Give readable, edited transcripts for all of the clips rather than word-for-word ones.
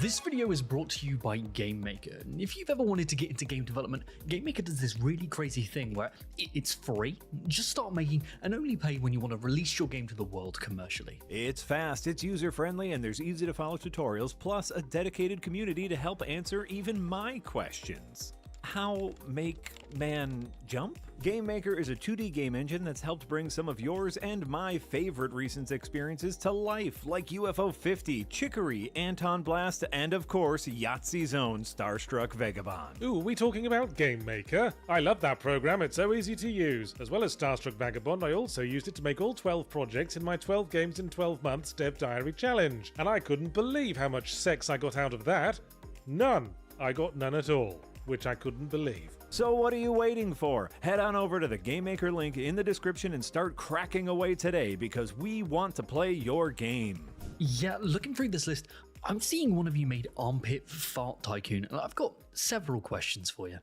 This video is brought to you by GameMaker. And if you've ever wanted to get into game development, GameMaker does this really crazy thing where it's free. Just start making and only pay when you want to release your game to the world commercially. It's fast, it's user-friendly, and there's easy-to-follow tutorials, plus a dedicated community to help answer even my questions. How make man jump? GameMaker is a 2D game engine that's helped bring some of yours and my favorite recent experiences to life, like UFO 50, Chicory, Anton Blast, and of course, Yahtzee's own Starstruck Vagabond. Ooh, we talking about GameMaker? I love that program, it's so easy to use. As well as Starstruck Vagabond, I also used it to make all 12 projects in my 12 games in 12 months Dev Diary challenge. And I couldn't believe how much sex I got out of that. None. I got none at all, which I couldn't believe. So what are you waiting for? Head on over to the GameMaker link in the description and start cracking away today, because we want to play your game. Yeah, looking through this list, I'm seeing one of you made Armpit Fart Tycoon, and I've got several questions for you.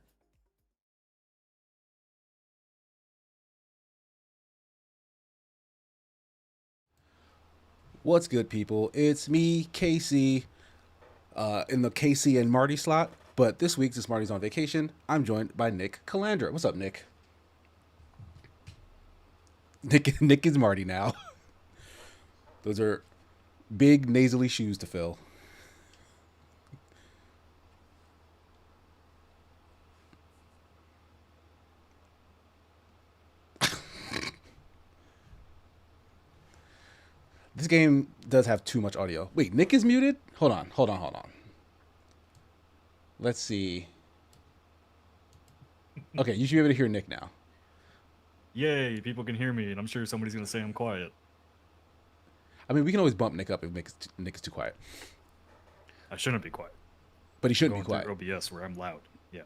What's good, people? It's me, Casey, in the Casey and Marty slot. But this week, since Marty's on vacation, I'm joined by Nick Calandra. What's up, Nick? Nick is Marty now. Those are big, nasally shoes to fill. This game does have too much audio. Wait, Nick is muted? Hold on. Let's see. Okay, you should be able to hear Nick now. Yay, people can hear me, and I'm sure somebody's going to say I'm quiet. I mean, we can always bump Nick up if Nick is too quiet. I shouldn't be quiet. But he shouldn't be Going quiet. through OBS where I'm loud. Yeah.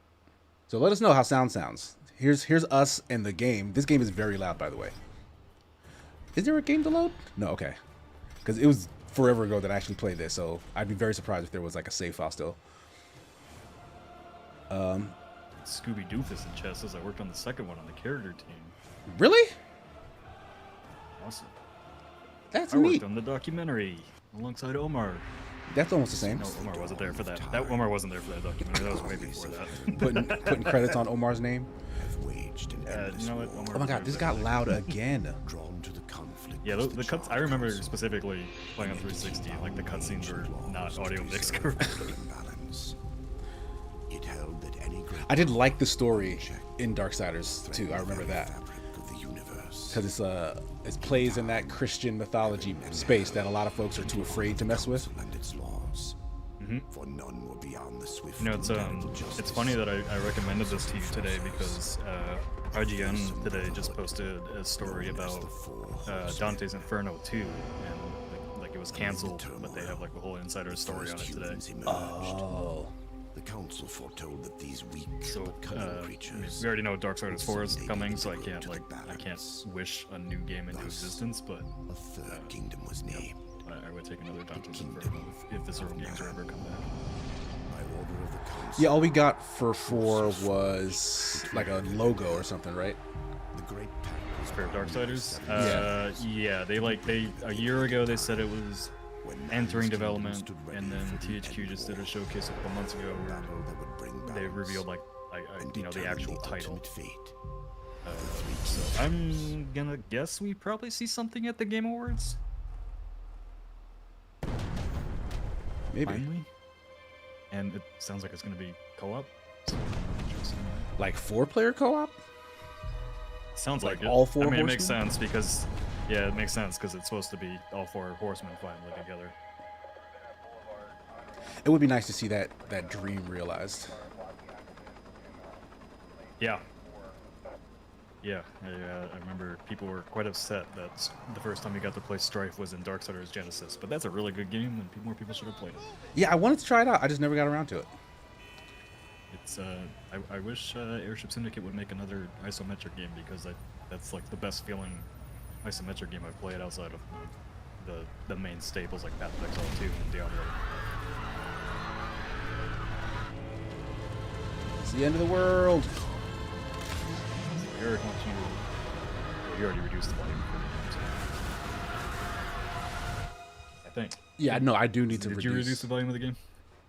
So let us know how sound sounds. Here's us and the game. This game is very loud, by the way. Is there a game to load? No, okay. Because it was forever ago that I actually played this, so I'd be very surprised if there was like a save file still. Scooby Doofus in chess as I worked on the second one on the character team. Really? Awesome. That's I neat. worked on the documentary alongside Omar. That's almost the same. No, Omar wasn't there for that. Omar wasn't there for that documentary. That was way before that. Putting credits on Omar's name. You know what? Omar Oh my god, this got loud again. Yeah, the cuts. I remember specifically playing on 360. Like the cutscenes were not audio mixed correctly. I did like the story in Darksiders too. I remember that because it plays in that Christian mythology space that a lot of folks are too afraid to mess with. You know, it's funny that I recommended this to you today because IGN today just posted a story about Dante's Inferno 2, and like it was canceled, but they have like a whole insider story on it today. Oh. The council foretold that these weak So creatures. we already know Darksiders 4 is coming, so I can't wish a new game into existence, but A third kingdom was named. I would take another Dante's Inferno if the sort of games ever come back. By order of the council. Yeah, all we got for 4 was like a logo or something, right? The great pack was For Darksiders, Yeah. they a year ago they said it was entering development, and then THQ just did a showcase a couple months ago where they revealed the actual title. So I'm gonna guess we probably see something at the Game Awards. Maybe. Finally. And it sounds like it's gonna be co-op. So Like 4-player co-op? sounds Like like it. all 4 I mean, it makes horsemen? sense because, yeah, it makes sense because it's supposed to be all 4 horsemen finally together. It would be nice to see that dream realized. Yeah. Yeah, I remember people were quite upset that the first time you got to play Strife was in Darksiders Genesis, but that's a really good game and more people should have played it. Yeah, I wanted to try it out. I just never got around to it. It's I wish Airship Syndicate would make another isometric game because that's like the best feeling isometric game I've played outside of the main staples like Path of Exile 2 and Diablo. It's the end of the world. Eric wants you already reduced the volume for the game, so. I think. Yeah, no, I do need to Did you reduce the volume of the game?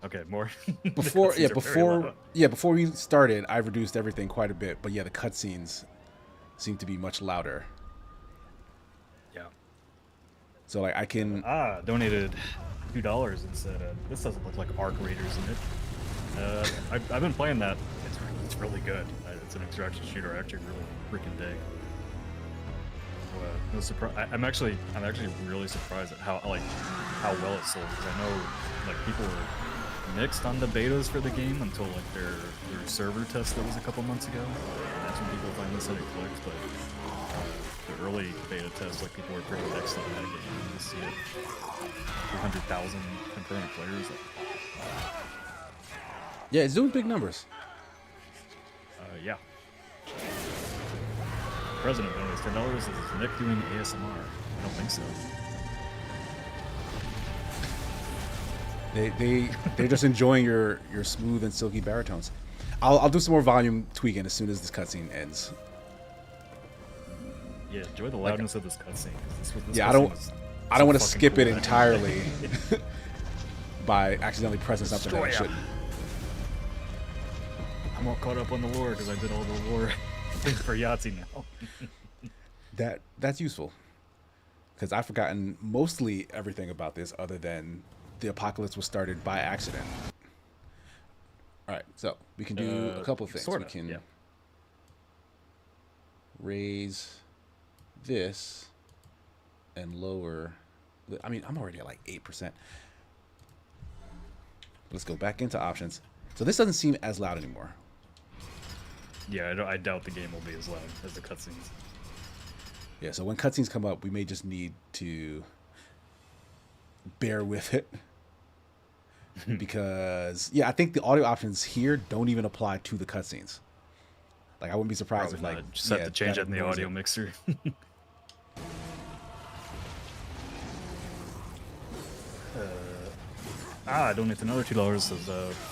Okay, more. Before, The cutscenes are very loud. before we started, I reduced everything quite a bit. But yeah, the cutscenes seem to be much louder. Yeah. So like I can. Donated $2 and said, "This doesn't look like Arc Raiders in it." I've been playing that. It's really good. It's an extraction shooter I actually really freaking dig. No surprise. I'm actually really surprised at how well it sold, because I know like people were mixed on the betas for the game until like their server test that was a couple months ago. And that's when people finally said it clicked. But the early beta test, like people were pretty mixed on that game. You see it, 200,000 concurrent players. Yeah, it's doing big numbers. Yeah. President donates $10. Is Nick doing ASMR? I don't think so. They're just enjoying your smooth and silky baritones. I'll do some more volume tweaking as soon as this cutscene ends. Yeah, enjoy the loudness of this cutscene. Yeah, I don't want to skip it entirely by accidentally pressing something that I shouldn't. I'm all caught up on the lore because I did all the lore things for Yahtzee now. That's useful, because I've forgotten mostly everything about this other than the apocalypse was started by accident. All right, so we can do a couple of things. Sorta, we can yeah. raise this and lower. I mean, I'm already at like 8%. Let's go back into options. So this doesn't seem as loud anymore. Yeah, I doubt the game will be as loud as the cutscenes. Yeah, so when cutscenes come up, we may just need to bear with it. Because, yeah, I think the audio options here don't even apply to the cutscenes. Like, I wouldn't be surprised if, like... Just have to change it in the audio mixer. Donate another $2. Says,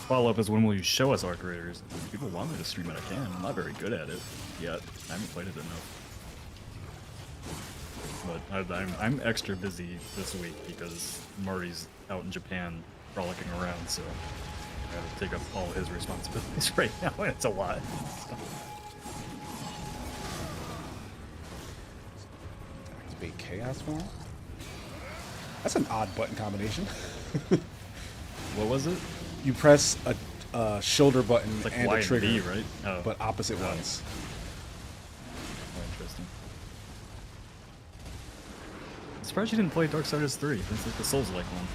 follow-up is, when will you show us Arc Raiders? If people want me to stream it, I can. I'm not very good at it yet. I haven't played it enough. But I'm extra busy this week because Marty's out in Japan frolicking around, so I gotta take up all his responsibilities right now, and it's a lot. So. Activate Chaos Form? That's an odd button combination. What was it? You press a shoulder button like and Y a trigger, and B, right? Oh. but opposite ones. Oh, interesting. I'm surprised you didn't play Darksiders 3. It's like the Souls-like one.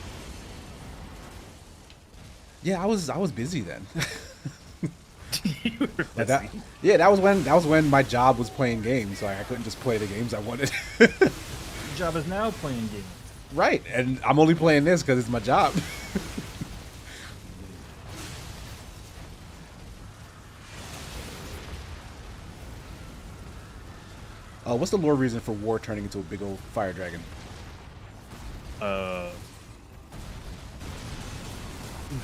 Yeah, I was busy then. You were Like busy. that was when my job was playing games, so I couldn't just play the games I wanted. Your job is now playing games. Right, and I'm only playing this because it's my job. What's the lore reason for War turning into a big old fire dragon?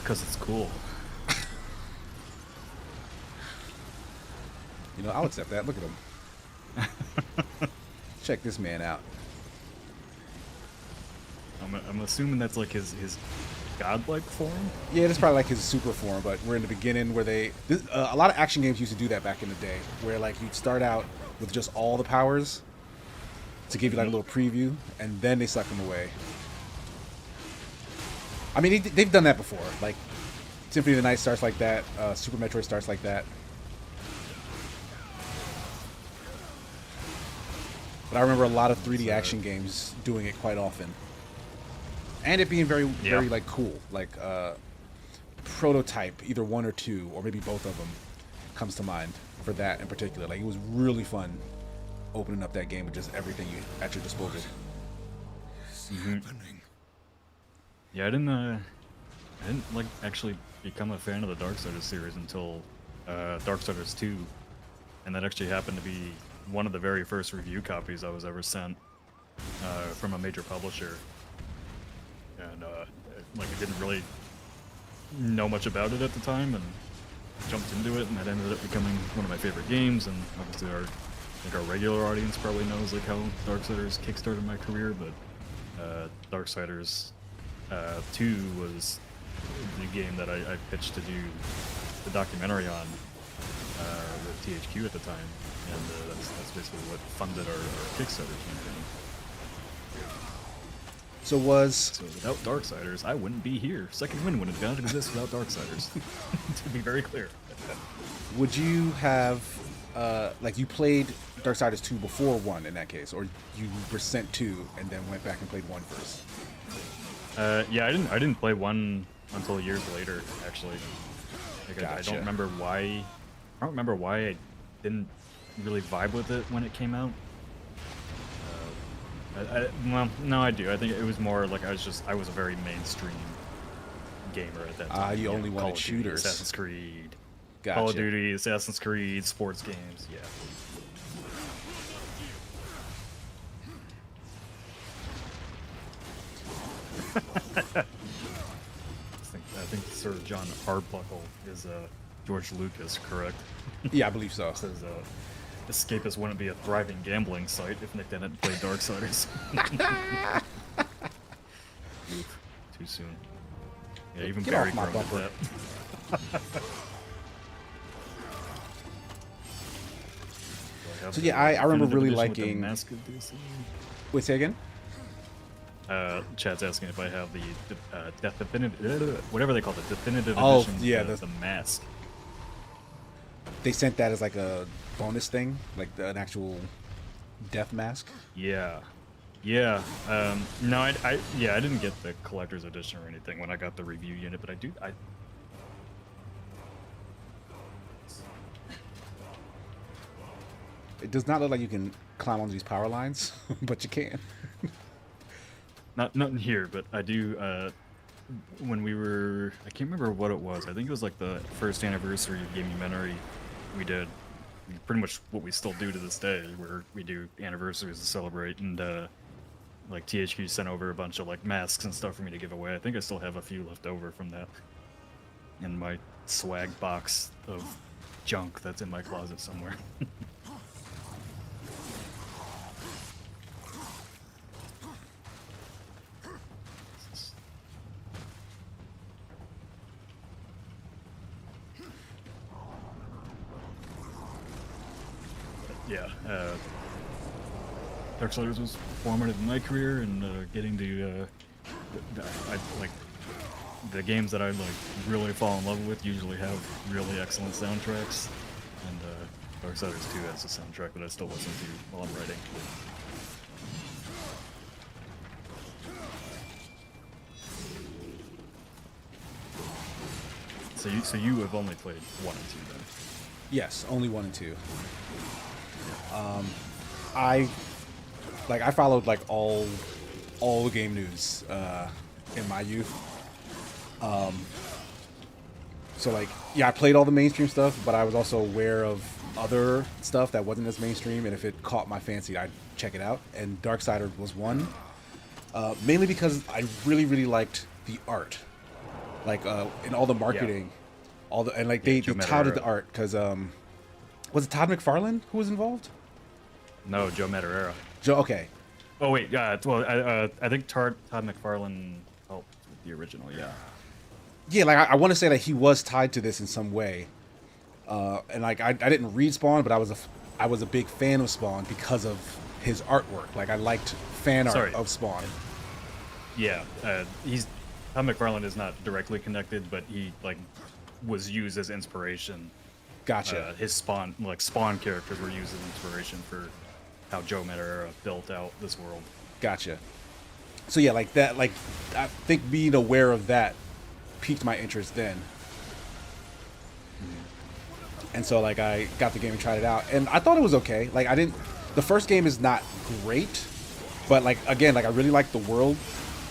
Because it's cool. You know, I'll accept that. Look at him. Check this man out. I'm assuming that's like his godlike form. Yeah, that's probably like his super form, but we're in the beginning where a lot of action games used to do that back in the day, where like you'd start out with just all the powers to give you like a little preview, and then they suck them away. I mean, they've done that before. Like Symphony of the Night starts like that. Super Metroid starts like that. But I remember a lot of 3D action games doing it quite often, and it being very like cool. Like Prototype, either 1 or 2, or maybe both of them, comes to mind for that in particular. Like, it was really fun opening up that game with just everything at your disposal. Happening. Yeah, I didn't like actually become a fan of the Darksiders series until Darksiders 2, and that actually happened to be one of the very first review copies I was ever sent from a major publisher, and like I didn't really know much about it at the time, and jumped into it, and that ended up becoming one of my favorite games. And obviously I think our regular audience probably knows like how Darksiders kickstarted my career, but Darksiders 2 was the game that I pitched to do the documentary on with THQ at the time, and that's basically what funded our Kickstarter campaign. So was So without Darksiders, I wouldn't be here. Second Wind wouldn't exist without Darksiders. To be very clear. would you have like you played Darksiders 2 before 1 in that case, or you were sent 2 and then went back and played 1 first? Yeah, I didn't play 1 until years later, actually. Like, I Gotcha. don't remember why. I don't remember why I didn't really vibe with it when it came out. Well, no, I do. I think it was more like I was a very mainstream gamer at that time. You only know, wanted Call of Duty, shooters. Assassin's Creed, Gotcha. Call of Duty, Assassin's Creed, sports games. Yeah. I think Sir John Hardbuckle is George Lucas, correct? Yeah, I believe so. Says Escapist wouldn't be a thriving gambling site if Nick didn't play Darksiders. Oof, too soon. Yeah, even Get Barry off my grumbled bumper. that. So yeah, I remember really liking. Mask of DLC. Wait, say again? Chad's asking if I have the whatever they call it, definitive Oh, edition. yeah, the mask. They sent that as like a bonus thing, like an actual death mask. Yeah, yeah. No, I didn't get the collector's edition or anything when I got the review unit, but I do. It does not look like you can climb on these power lines, but you can. Not in here, but I do. When we were, I can't remember what it was. I think it was like the first anniversary of Gamementary we did. Pretty much what we still do to this day, where we do anniversaries to celebrate, and like THQ sent over a bunch of like masks and stuff for me to give away. I think I still have a few left over from that in my swag box of junk that's in my closet somewhere. Yeah, Darksiders was formative in my career, and getting to like the games that I like really fall in love with usually have really excellent soundtracks, and Darksiders 2 has a soundtrack that I still listen to while I'm writing. So you have only played 1 and 2 then? Yes, only 1 and 2. I followed like all the game news in my youth. So like, yeah, I played all the mainstream stuff, but I was also aware of other stuff that wasn't as mainstream, and if it caught my fancy, I'd check it out. And Darksiders was one, mainly because I really liked the art, like in all the marketing, they touted the art because was it Todd McFarlane who was involved? No, Joe Madureira. Joe, okay. Oh wait, well, I think Todd McFarlane helped with the original. Yeah. Yeah, like I want to say that he was tied to this in some way, and like I didn't read Spawn, but I was a big fan of Spawn because of his artwork. Like I liked fan art of Spawn. Yeah, Todd McFarlane is not directly connected, but he like was used as inspiration. Gotcha. His Spawn characters were used as inspiration for how Joe Madureira built out this world. Gotcha. So yeah, like that, like I think being aware of that piqued my interest then. And so like I got the game and tried it out, and I thought it was okay. Like the first game is not great, but like again, like I really liked the world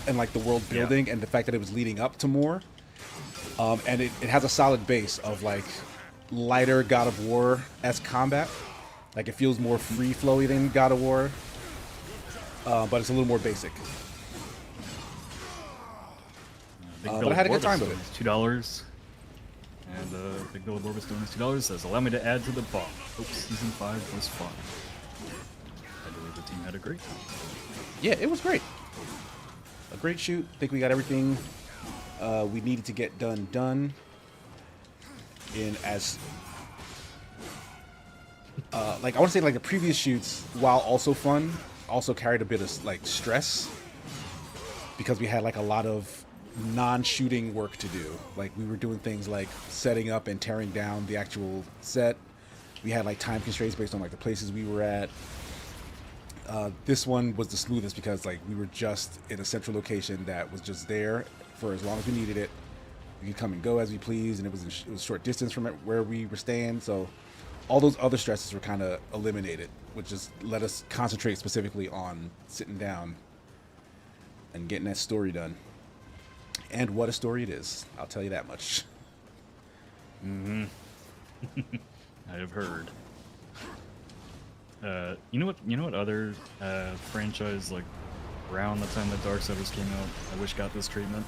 and like the world building and the fact that it was leading up to more. And it has a solid base of like lighter God of War-esque combat. Like it feels more free-flowy than God of War, but it's a little more basic. But I had a good time with it. $2. And Big Bill Borbus doing $2 says, allow me to add to the bomb. Hope Season 5 was fun. I believe the team had a great time. Yeah, it was great. A great shoot. I think we got everything we needed to get done in as like I want to say like the previous shoots, while also fun, also carried a bit of like stress because we had like a lot of non-shooting work to do. Like we were doing things like setting up and tearing down the actual set. We had like time constraints based on like the places we were at. This one was the smoothest because like we were just in a central location that was just there for as long as we needed it. We could come and go as we pleased, and it was a short distance from where we were staying. So all those other stresses were kind of eliminated, which just let us concentrate specifically on sitting down and getting that story done. And what a story it is, I'll tell you that much. Mm-hmm. I have heard. You know what other franchise like around the time that Darksiders came out I wish got this treatment?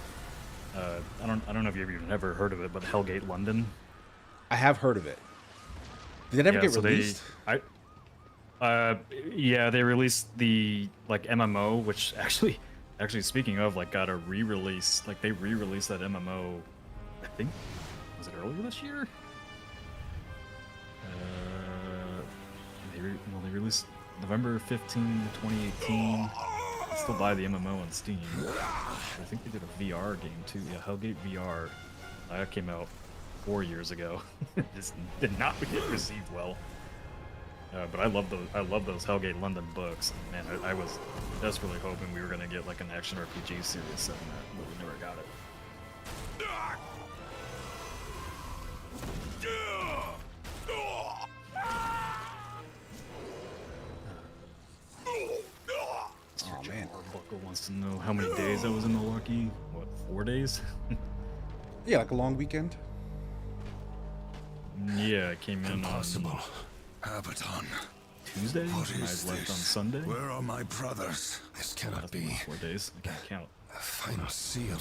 I don't know if you've even ever heard of it, but Hellgate London. I have heard of it. Did it ever get released? Yeah, they released the like MMO, which actually speaking of, like got a re-release. Like they re-released that MMO. I think was it earlier this year? They released November 15, 2018. You can still buy the MMO on Steam. I think they did a VR game too. Yeah, Hellgate VR. That came out 4 years ago. This did not get received well. But I love those Hellgate London books. Man, I was desperately hoping we were gonna get like an action RPG series set in that, but we never got it. Oh man. Buckle wants to know how many days I was in Milwaukee. What, 4 days? Yeah, like a long weekend. Yeah, I came in Impossible. on Abaddon. Tuesday. What And is I left this? on Sunday. Where are my brothers? This cannot That's been be. 4 days. I can't count. A final seal.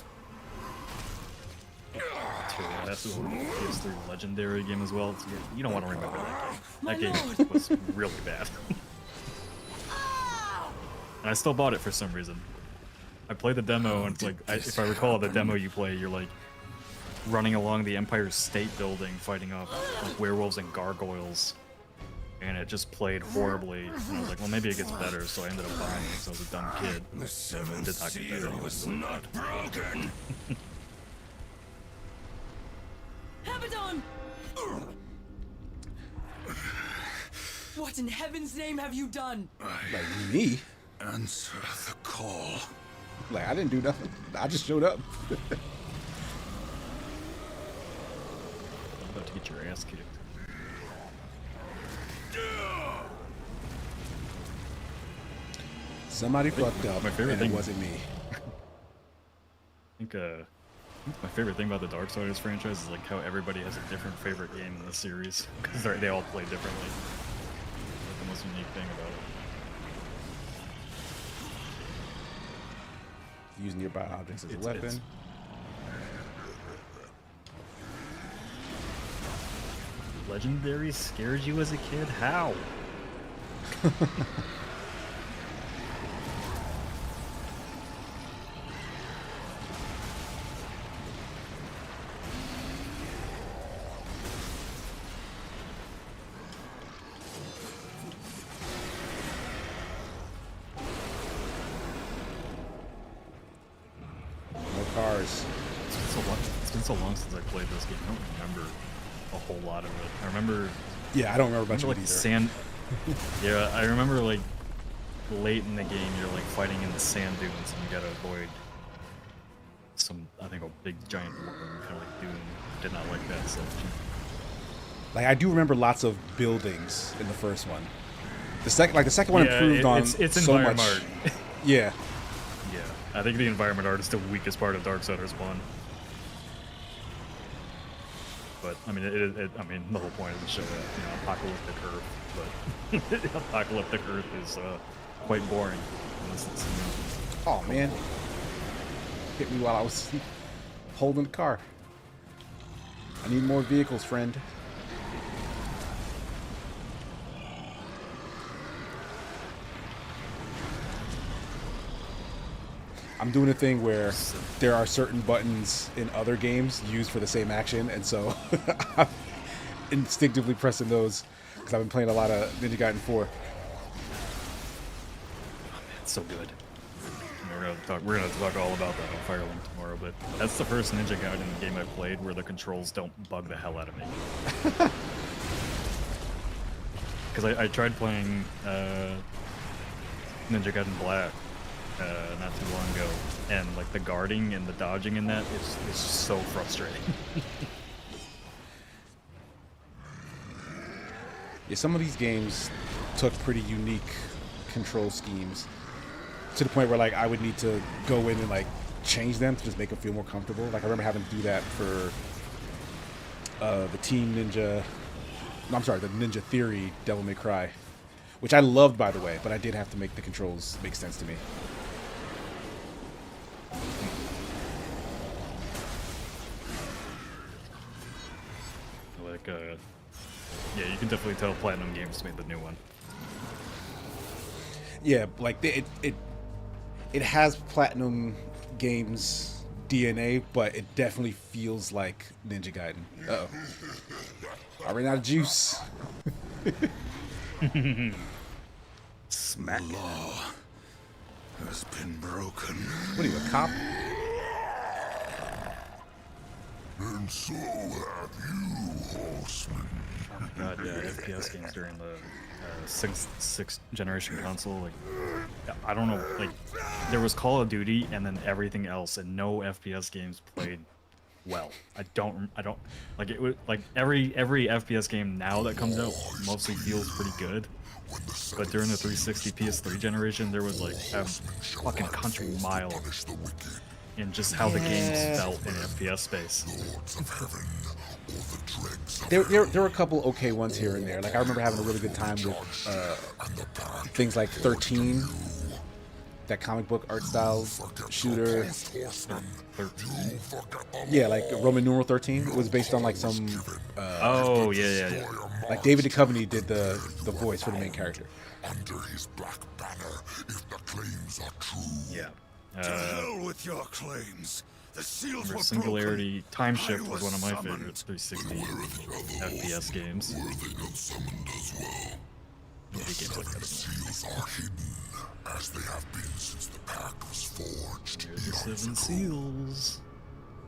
That's the PS3 Legendary game as well. You don't want to remember that game. That game was really bad. And I still bought it for some reason. I played the demo, and it's like, if I recall, the demo you play, you're like running along the Empire State Building, fighting off like werewolves and gargoyles, and it just played horribly. And I was like, well, maybe it gets better, so I ended up buying it because I was a dumb kid. The seventh Did not get better seal anyway. was not broken. Abaddon! What in heaven's name have you done? Like me? Answer the call. Like I didn't do nothing. I just showed up. I'm about to get your ass kicked. Somebody fucked up, my favorite and thing- it wasn't me. I think my favorite thing about the Darksiders franchise is like how everybody has a different favorite game in the series because they all play differently. That's the most unique thing about it. Using nearby objects as a It's- weapon. Legendary scared you as a kid? How? No cars. It's been so long since I played this game. I don't remember a whole lot of it. I remember Yeah, I don't remember much of like it either. sand. Yeah, I remember like late in the game, you're like fighting in the sand dunes, and you gotta avoid some, I think, a big giant worm, kind of like Doom. Did not like that section. Like I do remember lots of buildings in the first one. The second one improved on it's so environment much. art. Yeah. Yeah, I think the environment art is the weakest part of Darksiders 1. But I mean, I mean, the whole point is to show that, you know, apocalyptic Earth. But apocalyptic Earth is quite boring. Unless it's, Oh man. Hit me while I was holding the car. I need more vehicles, friend. I'm doing a thing where there are certain buttons in other games used for the same action, and so I'm instinctively pressing those because I've been playing a lot of Ninja Gaiden 4. It's so good. We're gonna talk all about that on Fire Link tomorrow, but that's the first Ninja Gaiden game I've played where the controls don't bug the hell out of me. Because I tried playing Ninja Gaiden Black not too long ago, and like the guarding and the dodging in that is just so frustrating. Yeah, some of these games took pretty unique control schemes to the point where like I would need to go in and like change them to just make them feel more comfortable. Like I remember having to do that for the Team Ninja. No, I'm sorry, the Ninja Theory Devil May Cry, which I loved, by the way, but I did have to make the controls make sense to me. Like, yeah, you can definitely tell Platinum Games made the new one. Yeah, like it has Platinum Games DNA, but it definitely feels like Ninja Gaiden. Uh-oh. I ran out of juice. Smack. The law has been broken. What are you, a cop? And so have you, horseman. Oh my god, yeah, FPS games during the sixth generation console, like, I don't know, like, there was Call of Duty and then everything else, and no FPS games played well. I don't, like, it was, like, every FPS game now that comes out mostly feels pretty good, but during the 360 PS3 generation, there was, like, a fucking country mile in just how the games felt in FPS space. There were a couple okay ones here and there. Like I remember having a really good time with things like 13, that comic book art style shooter. 13? Yeah, like Roman numeral 13. It was based on like some. Oh yeah. Like David Duchovny did the voice for the main character. Under his black banner, if the claims are true. Yeah. To hell with your claims. The seals were Singularity broken. Time Shift was one of my summoned. favorite 360 FPS games. Were they not summoned as well? Maybe games like that. Seals are hidden, as they have been since the pact was forged. Here's the 7 seals.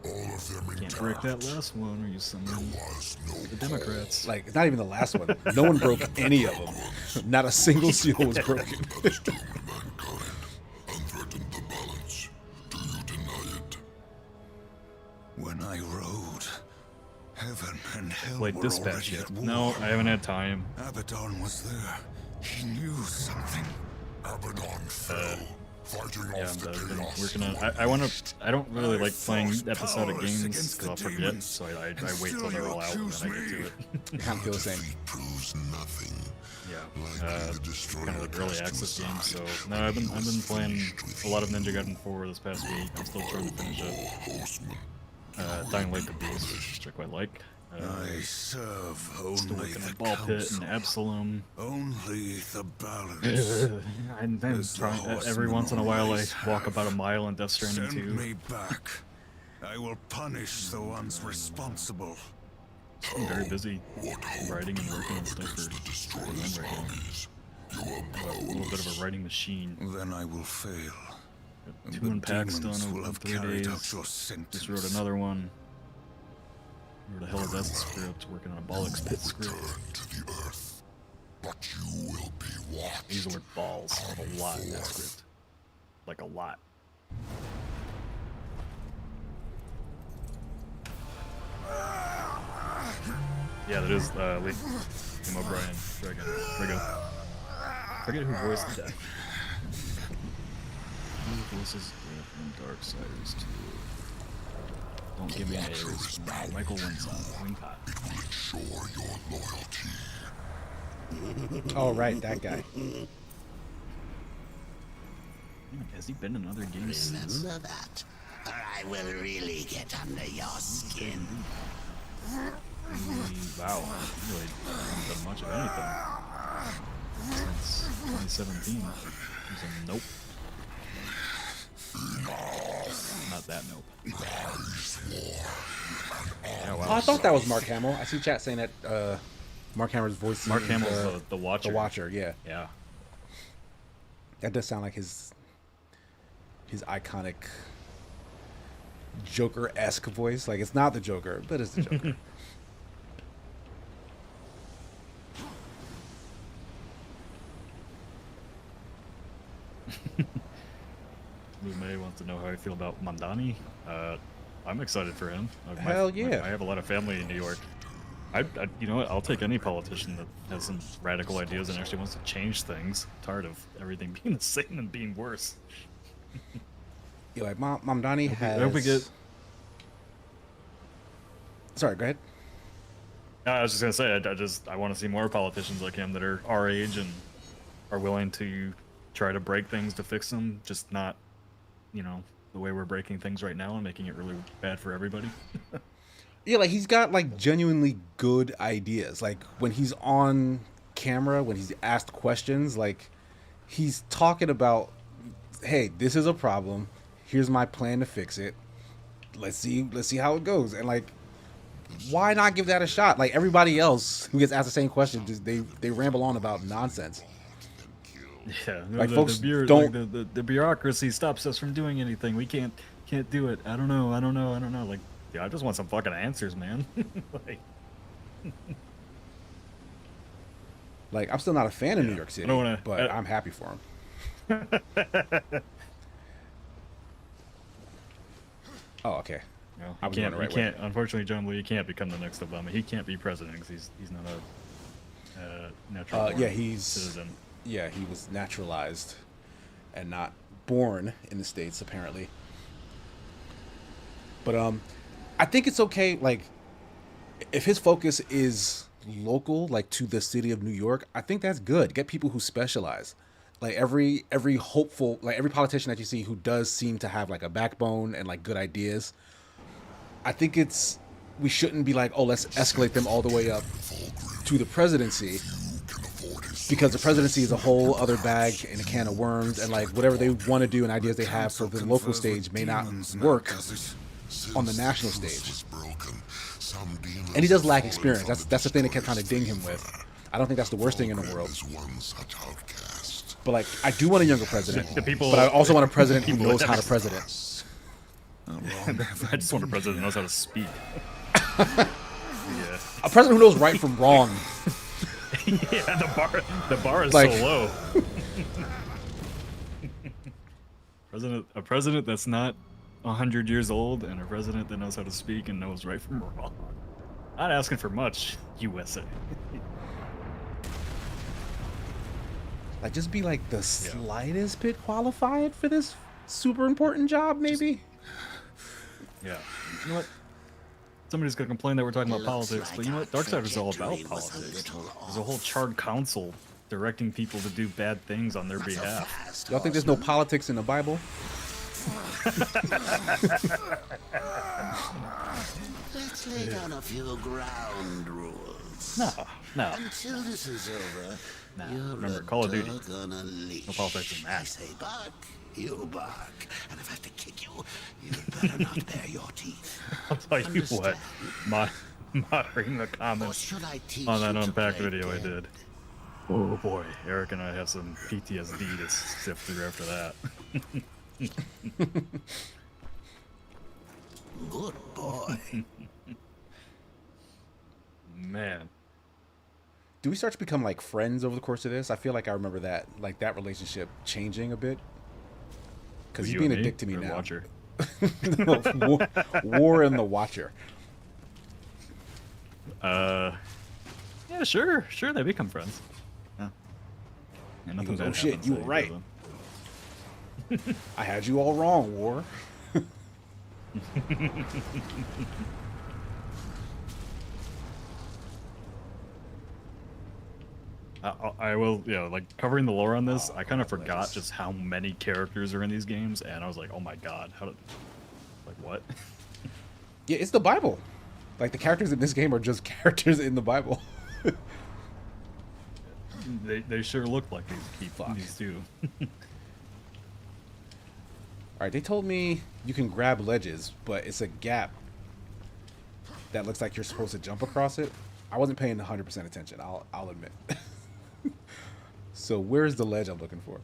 All of them Can't intact. break that last one, or you summon Was no the Democrats. Like it's not even the last one. No one broke any of them. Not a single seal was broken. mankind and threatened the balance. Do you deny it? When I rode, heaven and hell Played were Dispatch already yet? at war. No, I haven't had time. Abaddon was there. He knew something. Abaddon fell, fighting Yeah, off the I've been chaos. working on. I want to. I don't really like playing forced episodic powers games against because I'll the forget. demons, So I and wait till still they're you all out and accuse then I get to me. it. Kind of feel the same. Defeat proves nothing. Yeah, Likely to destroy kind of the like early cast access games. So aside. no, I've been playing a lot of Ninja Gaiden 4 this past week. I'm still trying to finish it. Horseman, Dying Light the Beast, which I quite like. I serve Still only working the on Ball Pit council. and Absalom. Only the balance. And then As the every horsemen once in a while I always walk have. about a mile in Death Stranding Send 2. me back. I will punish the ones responsible. I'm very busy writing and working on stuff for Berlin right now. A little bit of a writing machine. Then I will fail. Got and 2 unpacks done demons over will in have 3 carried days. out your sentence. Just wrote another one. Wrote a Hell of Death script, working on a Bollocks Pit script. To the earth, but you will be watched. These were balls a lot in that script. Like a lot. Yeah, that is Liam O'Brien. Dragon. Forget who voiced the death. Who voices death in Darksiders 2? Don't give me an A's. Michael Wincott. Ensure your loyalty. Oh right, that guy. Has he been in other games since? Remember that, or I will really get under your skin. Wow, he really hasn't done much of anything since 2017. He's a nope. Not that nope. Oh, I thought that was Mark Hamill. I see chat saying that Mark Hamill's voice. Mark Hamill's the Watcher. The Watcher, yeah. Yeah. That does sound like his iconic Joker-esque voice. Like, it's not the Joker, but it's the Joker. May wants to know how I feel about Mandani. I'm excited for him. Hell yeah. I have a lot of family in New York. You know what? I'll take any politician that has some radical ideas and actually wants to change things. I'm tired of everything being the same and being worse. Yeah, like Mamdani has. I hope we get. Sorry, go ahead. I was just gonna say, I want to see more politicians like him that are our age and are willing to try to break things to fix them, just not, you know, the way we're breaking things right now and making it really bad for everybody. Yeah, like he's got like genuinely good ideas. Like when he's on camera, when he's asked questions, like he's talking about, hey, this is a problem. Here's my plan to fix it. Let's see how it goes. And like, why not give that a shot? Like everybody else who gets asked the same question, just they ramble on about nonsense. Yeah, no, like folks don't. Like the bureaucracy stops us from doing anything. We can't do it. I don't know. Like, yeah, I just want some fucking answers, man. Like, I'm still not a fan of New York City, but I'm happy for him. Oh, okay. No, he can't. Unfortunately, John Lee can't become the next Obama. He can't be president because he's not a natural citizen. Yeah, he was naturalized and not born in the States, apparently. But I think it's okay, like, if his focus is local, like to the city of New York, I think that's good. Get people who specialize. Like every hopeful, like every politician that you see who does seem to have like a backbone and like good ideas, I think we shouldn't be like, oh, let's escalate them all the way up to the presidency, because the presidency is a whole other bag and a can of worms, and like whatever they want to do and ideas they have for the local stage may not work on the national stage. And he does lack experience. That's the thing they kept trying to ding him with. I don't think that's the worst thing in the world. But like, I do want a younger president, but I also want a president who knows how to president. I just want a president who knows how to speak. Yeah. A president who knows right from wrong. Yeah, the bar is like, so low. A president that's not 100 years old, and a president that knows how to speak and knows right from wrong. Not asking for much, USA. Like, just be like the slightest bit qualified for this super important job, maybe. Yeah. You know what? Somebody's gonna complain that we're talking about politics, but you know what? Darksiders is all about politics. There's a whole charred council directing people to do bad things on their behalf. Y'all think there's no politics in the Bible? Let's lay down a few ground rules. No. Until this is over, Remember, Call of Duty. Gonna leash. No politics in that. I say bark, you bark. And if I have to kick you, you'd better not bare your teeth. I'll tell you what, monitoring the comments on that Unpacked video I did. Oh boy, Eric and I have some PTSD to sift through after that. Good boy. Man. Do we start to become like friends over the course of this? I feel like I remember that, like that relationship changing a bit. Because he's being a dick to me now. Watcher? No, War and the Watcher. Yeah, sure, they become friends. Yeah. He goes, oh shit, you were right. I had you all wrong, War. I will, like covering the lore on this, I kind of forgot just how many characters are in these games, and I was like, oh my god, like what? Yeah, it's the Bible. Like the characters in this game are just characters in the Bible. They sure look like these two. Alright, they told me you can grab ledges, but it's a gap that looks like you're supposed to jump across it. I wasn't paying 100% attention, I'll admit. So where's the ledge I'm looking for?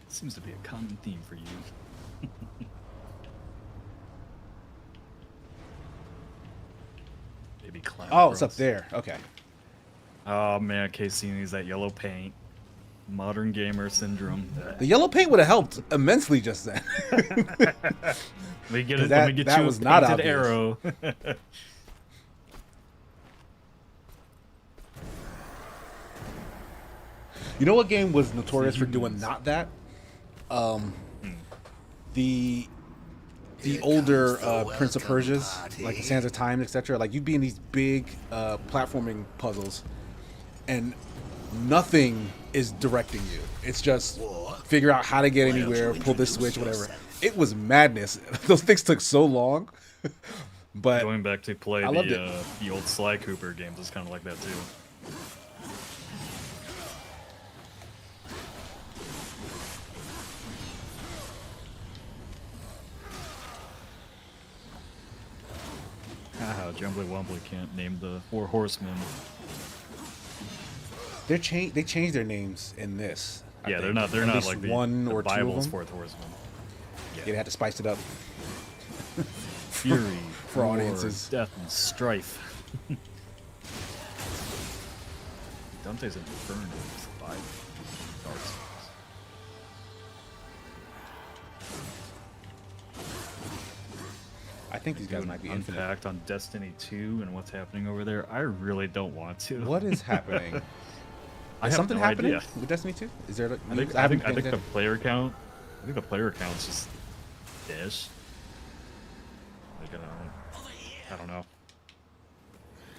Seems to be a common theme for you. Maybe climb. Oh, it's up across. there. Okay. Oh man, Casey needs that yellow paint. Modern gamer syndrome. The yellow paint would have helped immensely just then. Let me get it. That- Let me get that you was a not painted obvious. arrow. You know what game was notorious for doing not that? The older Prince of Persia's, like the Sands of Time, etc. Like you'd be in these big platforming puzzles, and nothing is directing you. It's just figure out how to get anywhere, pull this switch, whatever. It was madness. Those things took so long. But Going back to play I loved the old Sly Cooper games is kind of like that too. Haha, Jumbly Wumbly can't name the 4 horsemen. they changed their names in this. I Yeah, think. they're At not least like the, one the or two of Bible's them. 4th horseman. Yeah, they had to spice it up. Fury, For war, audiences. death, and strife. Dante's Inferno is 5 Darksiders. I think these guys Doing might be infinite. Unpacked on Destiny 2 and what's happening over there. I really don't want to. What is happening? I Is have something no happening idea. with Destiny 2? Is there? I think the player count. I think the player count's just ish. Like, I don't know.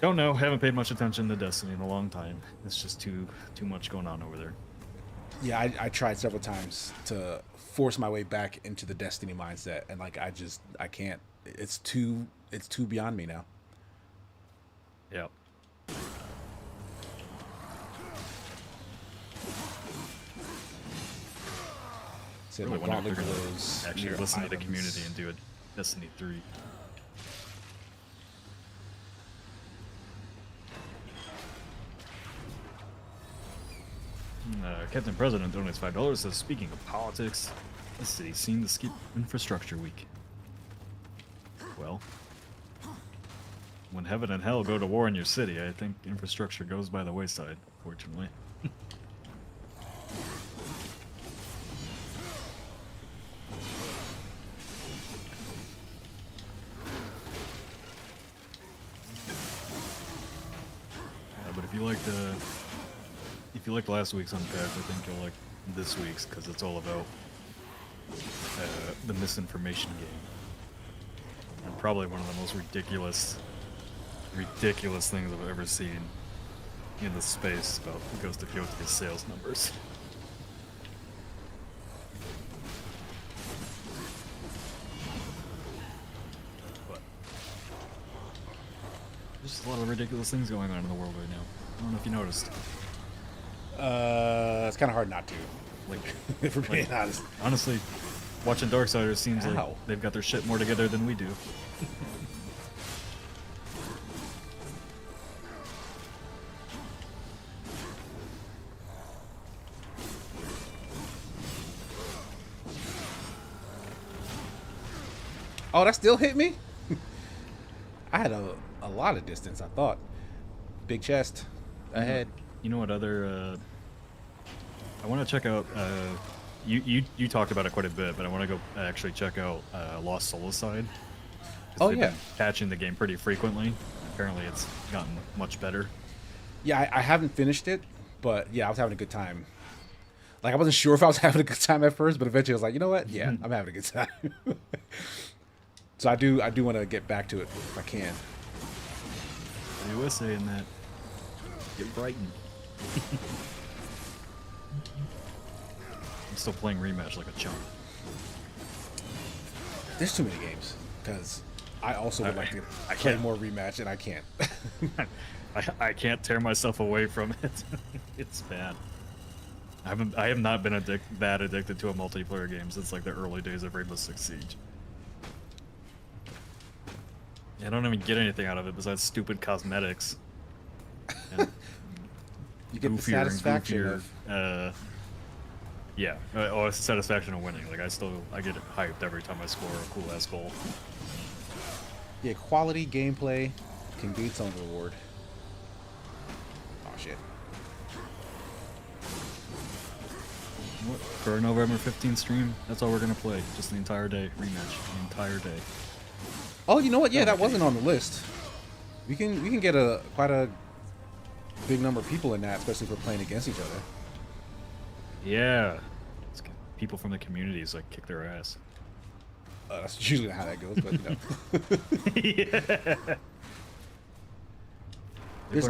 Don't know. Haven't paid much attention to Destiny in a long time. It's just too much going on over there. Yeah, I tried several times to force my way back into the Destiny mindset, and like I can't. It's too beyond me now. Yep. Said Really my wonder if gauntlet they're gonna glows actually near listen to the items. community and do a Destiny 3. Captain President donates $5. Says, speaking of politics, the city seemed to skip infrastructure week. Well, when heaven and hell go to war in your city, I think infrastructure goes by the wayside, fortunately. But if you liked last week's Unpacked, I think you'll like this week's because it's all about the misinformation game, and probably one of the most ridiculous things I've ever seen in the space about Ghost of Yotike's sales numbers. But there's just a lot of ridiculous things going on in the world right now. I don't know if you noticed. It's kind of hard not to. Like, If we're being honest. honestly, watching Darksiders seems like Ow. they've got their shit more together than we do. Oh, that still hit me? I had a lot of distance, I thought. Big chest ahead. You know what other? I want to check out. You talked about it quite a bit, but I want to go actually check out Lost Soulside. Oh, they've yeah. been patching the game pretty frequently. Apparently, it's gotten much better. Yeah, I haven't finished it, but yeah, I was having a good time. Like, I wasn't sure if I was having a good time at first, but eventually I was like, you know what? Yeah, I'm having a good time. So I do want to get back to it if I can. You were saying that. Get Brighton. I'm still playing Rematch like a chump. There's too many games, because I also would like to I play can't. more rematch, and I can't. I can't tear myself away from it. It's bad. I have not been that addicted to a multiplayer game since like the early days of Rainbow Six Siege. I don't even get anything out of it besides stupid cosmetics. You get the satisfaction of yeah. Oh, it's the satisfaction of winning. Like I get hyped every time I score a cool ass goal. Yeah, quality gameplay can be its own reward. Oh shit. What? For a November 15th stream, that's all we're gonna play. Just the entire day. Rematch. The entire day. Oh, you know what? Yeah, that wasn't on the list. We can get quite a big number of people in that, especially if we're playing against each other. Yeah. Let's get people from the communities like kick their ass. That's usually not how that goes, but you know. Yeah. They've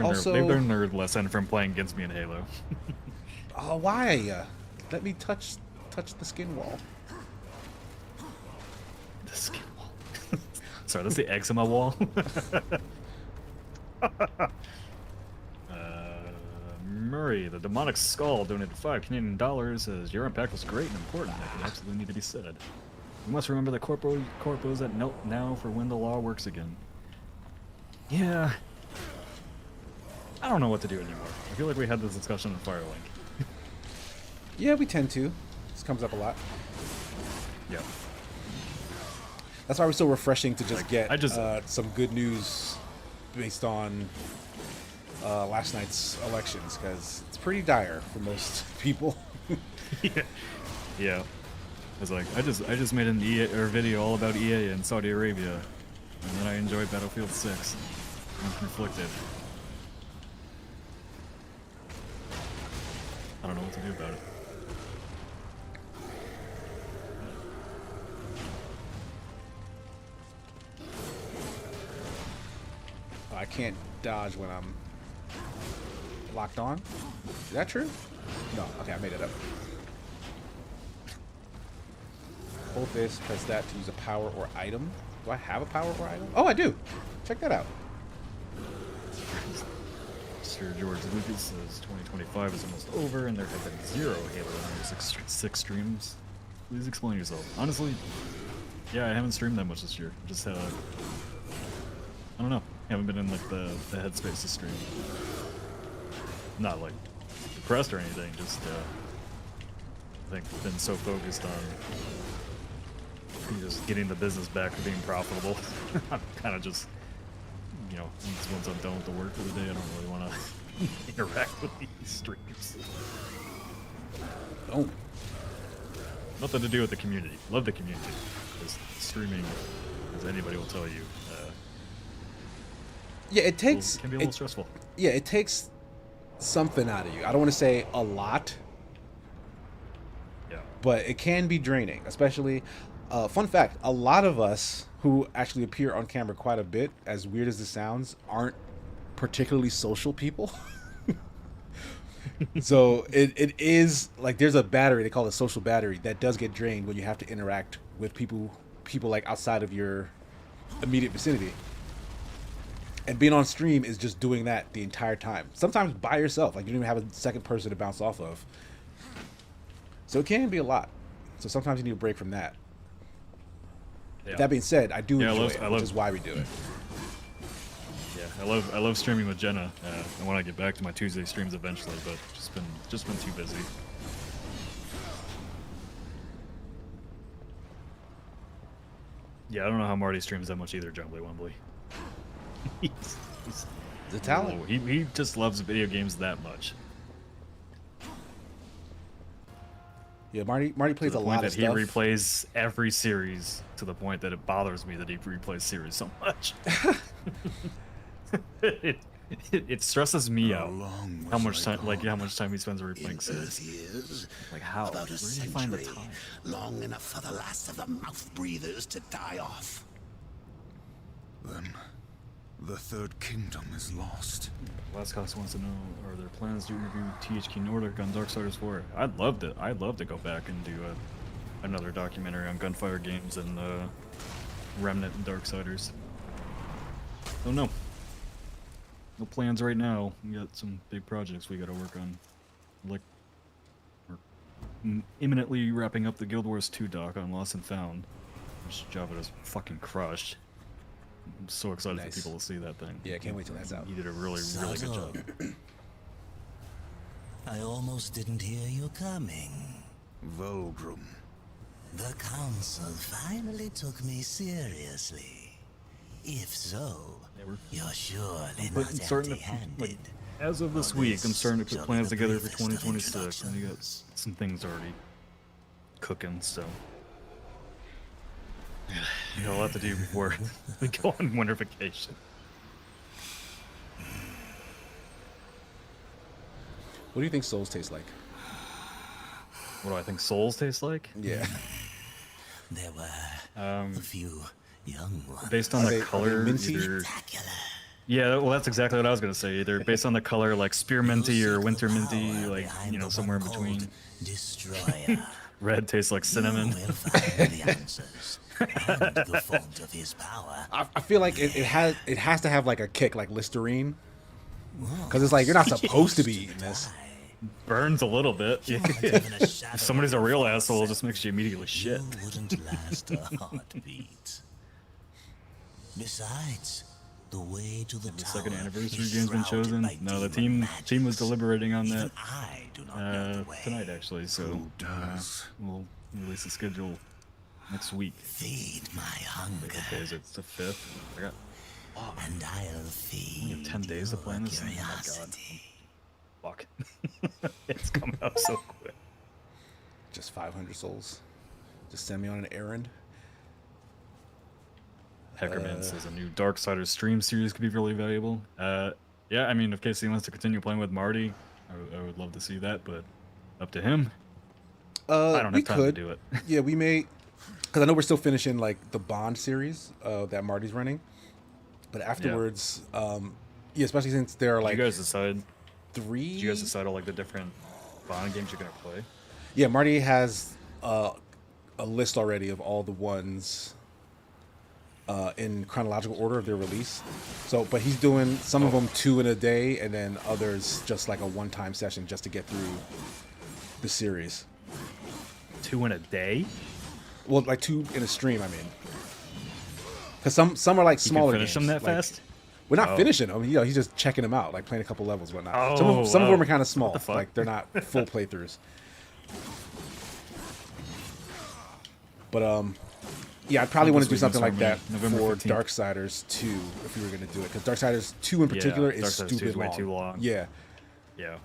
learned their lesson from playing against me in Halo. Oh, why? Let me touch the skin wall. The skin wall. Sorry, that's the eczema wall. Murray, the demonic skull, donated $5 says your impact was great and important. That could absolutely need to be said. You must remember the corpos that note now for when the law works again. Yeah. I don't know what to do anymore. I feel like we had this discussion in Firelink. Yeah, we tend to. This comes up a lot. Yeah. That's why it's so refreshing to just get I some good news based on last night's elections, because it's pretty dire for most people. Yeah. I was like, I just made an video all about EA in Saudi Arabia, and then I enjoyed Battlefield 6. I'm conflicted. I don't know what to do about it. I can't dodge when I'm locked on. Is that true? No. Okay, I made it up. Hold this, press that to use a power or item. Do I have a power or item? Oh, I do. Check that out. Sir George Lucas says 2025 is almost over and there have been 0 Halo 6 streams. Please explain yourself. Honestly, yeah, I haven't streamed that much this year. Just had I don't know. Haven't been in like the headspace to stream. Not like depressed or anything, just I think been so focused on just getting the business back to being profitable. I'm kind of just, you know, once I'm done with the work for the day, I don't really want to interact with these streams. Oh. Nothing to do with the community. Love the community. Just streaming, as anybody will tell you, yeah, it takes can be a little stressful. Yeah, it takes something out of you. I don't want to say a lot, yeah, but it can be draining, especially. Fun fact, a lot of us who actually appear on camera quite a bit, as weird as this sounds, aren't particularly social people. So it is like there's a battery, they call it social battery, that does get drained when you have to interact with people like outside of your immediate vicinity. And being on stream is just doing that the entire time. Sometimes by yourself, like you don't even have a second person to bounce off of. So it can be a lot. So sometimes you need a break from that. Yeah. That being said, I do enjoy it, I which is why we do it. Yeah, I love streaming with Jenna. I want to get back to my Tuesday streams eventually, but just been too busy. Yeah, I don't know how Marty streams that much either, Jumbly Wumbly. he's The talent. He just loves video games that much. Yeah, Marty plays a lot of stuff. He replays every series to the point that it bothers me that he replays series so much. It stresses me out how much time he spends replaying series. Like how? Where did he find the time? Long enough for the last of the mouth breathers to die off. Then the Third Kingdom is lost. Lascos wants to know, are there plans to interview THQ Nordic on Darksiders 4? I'd love to go back and do another documentary on Gunfire Games and Remnant and Darksiders. Oh no. No plans right now. We got some big projects we gotta work on. imminently wrapping up the Guild Wars 2 doc on Lost and Found, which Java is fucking crushed. I'm so excited for people to see that thing. Yeah, can't wait till that's out. He did a really good job. I almost didn't hear you coming. Volgrim. The council finally took me seriously. If so, you're surely But not I'm starting to, empty-handed. as of this week, I'm starting to put plans together for 2026, and we got some things already cooking, so we got a lot to do before we go on winter vacation. What do you think Souls taste like? What do I think Souls taste like? Yeah. There were a few young ones. Based on the color, minty? either... Yeah, well, that's exactly what I was gonna say. Either based on the color, like spearminty or winter minty, like, you know, somewhere in between. Destroyer. Red tastes like cinnamon. Will find the answers and the fault of his power. I feel like it has to have like a kick, like Listerine, because it's like you're not supposed to be eating this. Burns a little bit. If somebody's a real asshole, it just makes you immediately shit. You wouldn't last a heartbeat. Besides, the way to the The tower second anniversary is game's been shrouded chosen. by No, the demon team was magics. deliberating on Even that I do not know the way. tonight, actually. So we'll release the schedule next week. Feed my hunger, Okay, is it the 5th? I got and I'll feed only have 10 days to your plan this thing. Oh my god. curiosity. Fuck. It's coming up so quick. Just 500 souls. Just send me on an errand. Heckerman says a new Darksiders stream series could be really valuable. Yeah, I mean, if Casey wants to continue playing with Marty, I would love to see that, but up to him. I don't have time to do it. Yeah, we may, because I know we're still finishing like the Bond series that Marty's running, but afterwards, yeah, especially since there are like Did you guys decide? 3. Did you guys decide on like the different Bond games you're gonna play? Yeah, Marty has a list already of all the ones in chronological order of their release. So, but he's doing some of them 2 in a day, and then others just like a one-time session just to get through the series. 2 in a day? Well, like 2 in a stream, I mean. Because some are like You smaller can finish games. them that like, fast? We're not Oh. finishing them. You know, he's just checking them out, like playing a couple levels, whatnot. Oh, some of wow. them are kind of small. What the fuck? Like they're not full playthroughs. But yeah, I'd probably Not want to this do week, something like that November for 15th. Darksiders 2 if we were going to do it. Because Darksiders 2 in particular is Darksiders 2 is stupid way long. too long. Yeah, Yeah.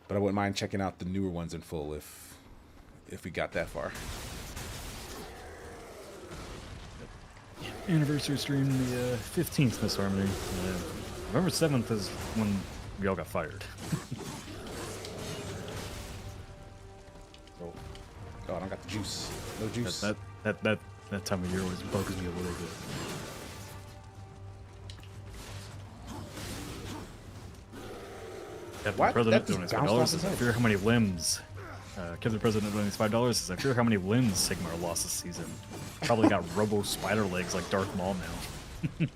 but I wouldn't mind checking out the newer ones in full if we got that far. Anniversary stream the 15th, Miss Harmony. November 7th is when we all got fired. So Oh, I don't got the juice. No juice. that time of year always bugs me a little bit. Captain What? President That just donates bounced $5. off Says, his I head. fear how many limbs. Captain President donates $5. Says, I fear how many limbs Sigmar lost this season. Probably got robo spider legs like Darth Maul now.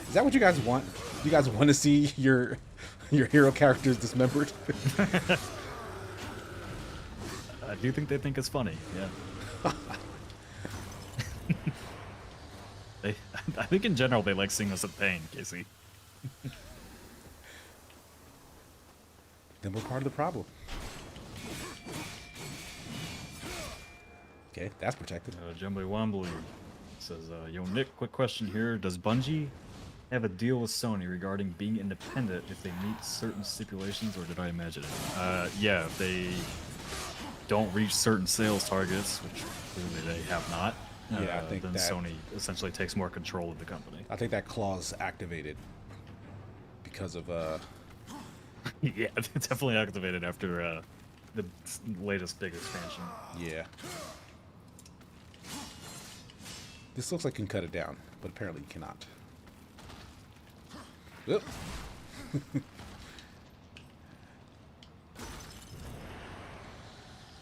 Is that what you guys want? You guys want to see your hero characters dismembered? I do think they think it's funny, yeah. I think in general they like seeing us in pain, Casey. Then we're part of the problem. Okay, that's protected. Jumbly Wombly says, yo Nick, quick question here. Does Bungie have a deal with Sony regarding being independent if they meet certain stipulations, or did I imagine it? Yeah, if they don't reach certain sales targets, which clearly they have not, Yeah, I think then that- Sony essentially takes more control of the company. I think that clause activated because of Yeah, it's definitely activated after the latest big expansion. yeah. This looks like you can cut it down, but apparently you cannot. Oop.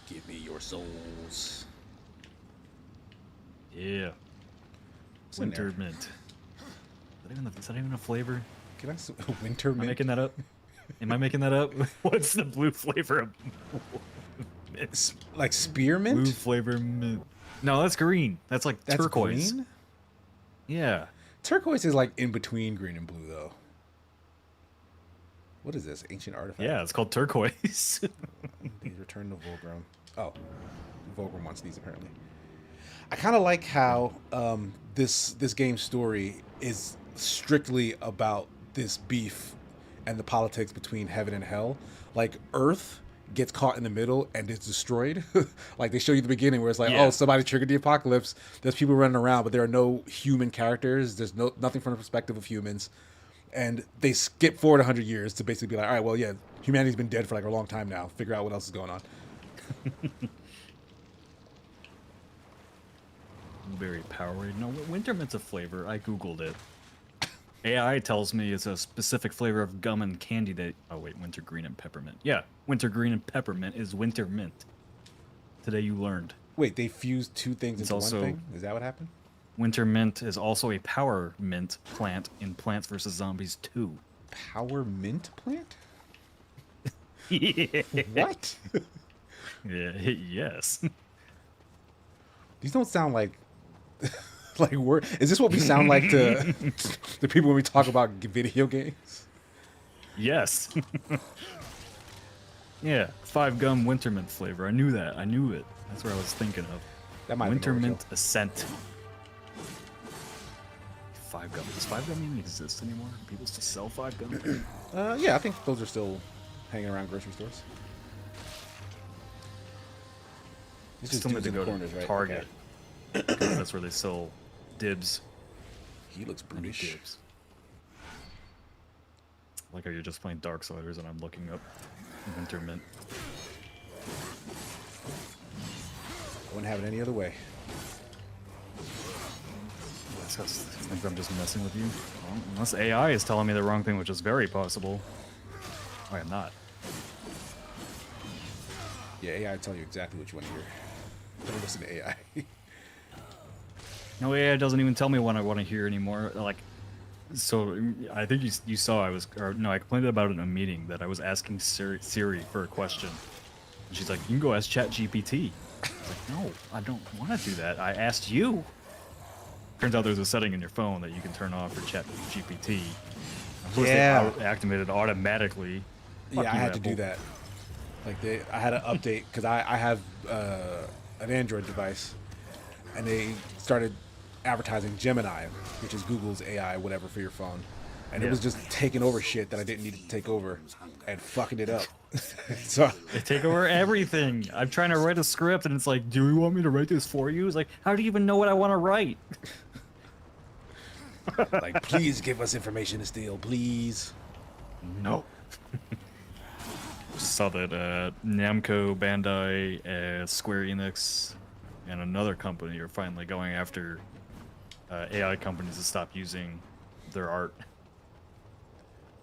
Give me your souls. Yeah. What's in there? Winter mint. Is that even a flavor? Can I winter Am I mint? making that up? Am I making that up? What's the blue flavor of It's like spearmint. blue flavor mint? No, that's green. That's like That's turquoise. green? Yeah. Turquoise is like in between green and blue, though. What is this? Ancient artifact? Yeah, it's called turquoise. They return to Volgrim. Oh, Volgrim wants these apparently. I kind of like how this game's story is strictly about this beef and the politics between heaven and hell. Like Earth gets caught in the middle and is destroyed. Like they show you the beginning where it's like, Yeah. oh, somebody triggered the apocalypse. There's people running around, but there are no human characters. There's nothing from the perspective of humans. And they skip forward 100 years to basically be like, all right, well, yeah, humanity's been dead for like a long time now. Figure out what else is going on. Very Powerade. No, winter mint's a flavor. I googled it. AI tells me it's a specific flavor of gum and candy that... Oh, wait, wintergreen and peppermint. Yeah, wintergreen and peppermint is winter mint. Today you learned. Wait, they fused two things It's into also- one thing? Is that what happened? Winter mint is also a power mint plant in Plants vs. Zombies 2. Power mint plant? Yeah. What? Yeah, yes. These don't sound like like word. Is this what we sound like to the people when we talk about video games? Yes. Yeah, 5 gum winter mint flavor. I knew that. I knew it. That's what I was thinking of. That might Winter be mint Ascent. 5 gum. Does 5 gum even exist anymore? People still sell 5 gum? Yeah, I think those are still hanging around grocery stores. It's just Still need dudes to in go the corners, to right? Target. Okay. Because that's where they sell dibs. He looks I need brutish. dibs. Like how you're just playing Darksiders and I'm looking up winter mint. I wouldn't have it any other way. I think I'm just messing with you. Well, unless AI is telling me the wrong thing, which is very possible. I am not. Yeah, AI will tell you exactly what you want to hear. Don't listen to AI. No, AI doesn't even tell me what I want to hear anymore. Like, so I think you saw I complained about it in a meeting that I was asking Siri for a question. And she's like, you can go ask ChatGPT. I was like, no, I don't want to do that. I asked you. Turns out there's a setting in your phone that you can turn off for ChatGPT. Of course, Yeah. they activate it automatically. Fuck Yeah, I you, had to do Apple. that. Like I had to update because I have an Android device, and they started advertising Gemini, which is Google's AI, whatever, for your phone, and it Yeah. was just taking over shit that I didn't need to take over, and fucking it up. So They take over everything. I'm trying to write a script, and it's like, do you want me to write this for you? It's like, how do you even know what I want to write? like, please give us information to steal, please. No. Saw that Namco, Bandai, Square Enix, and another company are finally going after AI companies to stop using their art.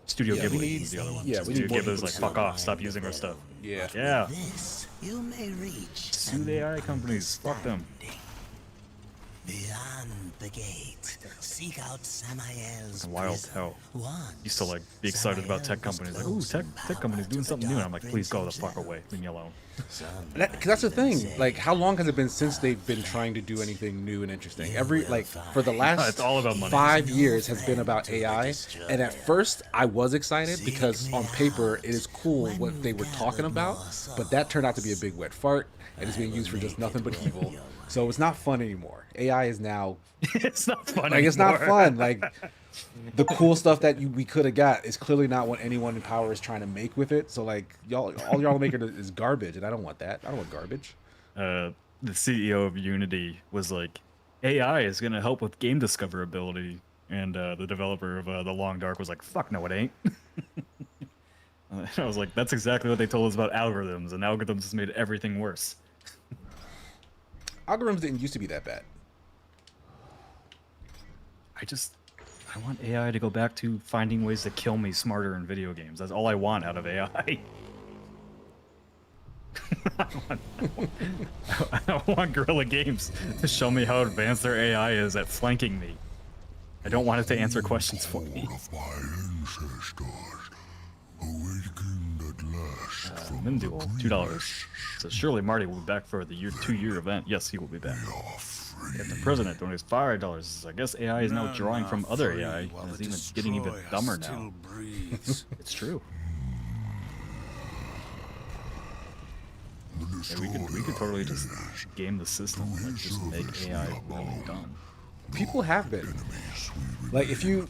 Studio Yeah, we Ghibli need- is the other one. yeah, we need Studio more Ghibli is people like, to fuck off, stop using our stuff. Yeah. Yeah, This you may reach sue the AI companies, fuck them. beyond the gate. Seek out Samael's Wild prison. hell. Once, Used to like be excited about tech Samael was companies, like, ooh, close tech in companies power doing to something the new. And I'm like, Dark please go the Prince fuck himself. away, leave me alone. Because that's the thing. Like, how long has it been since they've been trying to do anything new and interesting? For the last It's all about money. 5 years has been about AI. And at first, I was excited because on paper, it is cool what they were talking about. But that turned out to be a big wet fart, and it's being used for just nothing but evil. So it's not fun anymore. AI is now It's not fun like it's not anymore. fun. Like the cool stuff that we could have got is clearly not what anyone in power is trying to make with it. So like all y'all are making is garbage, and I don't want that. I don't want garbage. The CEO of Unity was like, AI is going to help with game discoverability. And the developer of The Long Dark was like, fuck no, it ain't. And I was like, that's exactly what they told us about algorithms, and algorithms has made everything worse. Algorithms didn't used to be that bad. I want AI to go back to finding ways to kill me smarter in video games. That's all I want out of AI. I want Guerrilla Games to show me how advanced their AI is at flanking me. I don't want it to answer questions for me. All of my ancestors await Minduel, $2. So surely Marty will be back for the 2-year event. Yes, he will be back. Captain President donates $5. I guess AI is now drawing from other AI and is even getting even dumber now. It's true. Yeah, we could totally just game the system, like just make AI really dumb. People have been. Like if you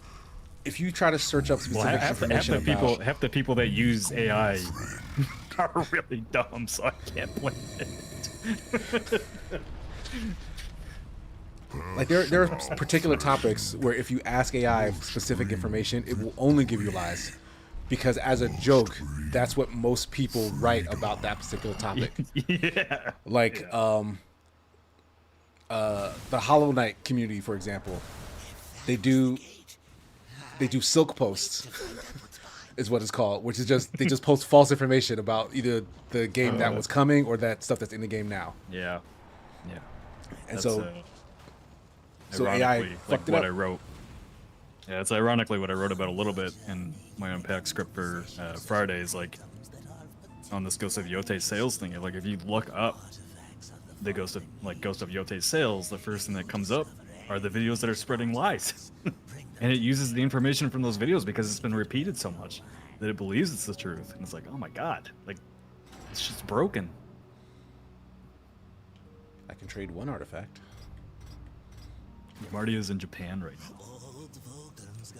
try to search up specific information half the people that use AI are really dumb, so I can't blame it. Like there are particular topics where if you ask AI specific information, it will only give you lies. Because as a joke, that's what most people write about that particular topic. Yeah. Like the Hollow Knight community, for example, they do silk posts, is what it's called, which is just they just post false information about either the game that was coming or that stuff that's in the game now. Yeah. Yeah. And That's, so AI ironically, fucked like it what up. I wrote. Yeah, it's ironically what I wrote about a little bit in my Unpack script for Fridays, like on this Ghost of Yote sales thing. Like if you look up the Ghost of Yote sales, the first thing that comes up are the videos that are spreading lies. And it uses the information from those videos because it's been repeated so much that it believes it's the truth. And it's like, oh my god, like it's just broken. I can trade one artifact. Marty is in Japan right now.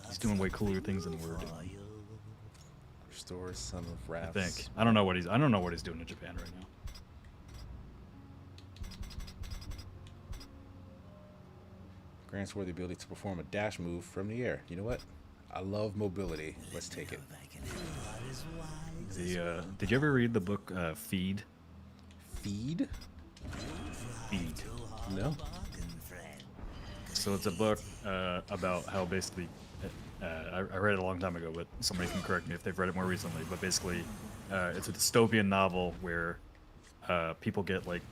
He's doing way cooler things than we're doing. Restore Son of Wrath. I think. I don't know what he's doing in Japan right now. Grants War the ability to perform a dash move from the air. You know what? I love mobility. Let's take it. Did you ever read the book Feed? Feed? Feed. No. So it's a book about how basically, I read it a long time ago, but somebody can correct me if they've read it more recently. But basically, it's a dystopian novel where people get like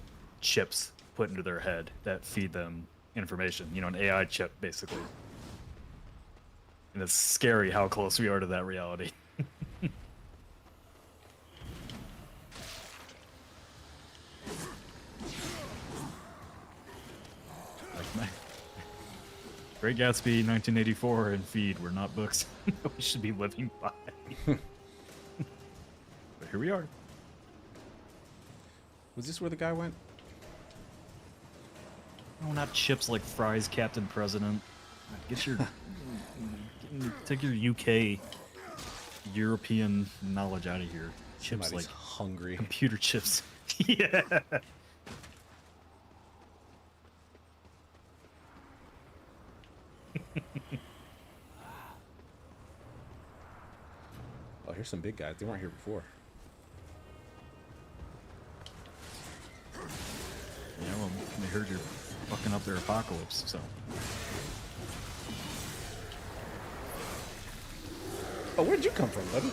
chips put into their head that feed them information. You know, an AI chip basically. And it's scary how close we are to that reality. Great Gatsby, 1984, and Feed were not books we should be living by. But here we are. Was this where the guy went? No, not chips like fries, Captain President. Get your... take your UK, European knowledge out of here. Chips Somebody's like hungry. computer chips. Yeah. Oh, here's some big guys. They weren't here before. Yeah, well, they heard you're fucking up their apocalypse, so. Oh, where'd you come from, buddy?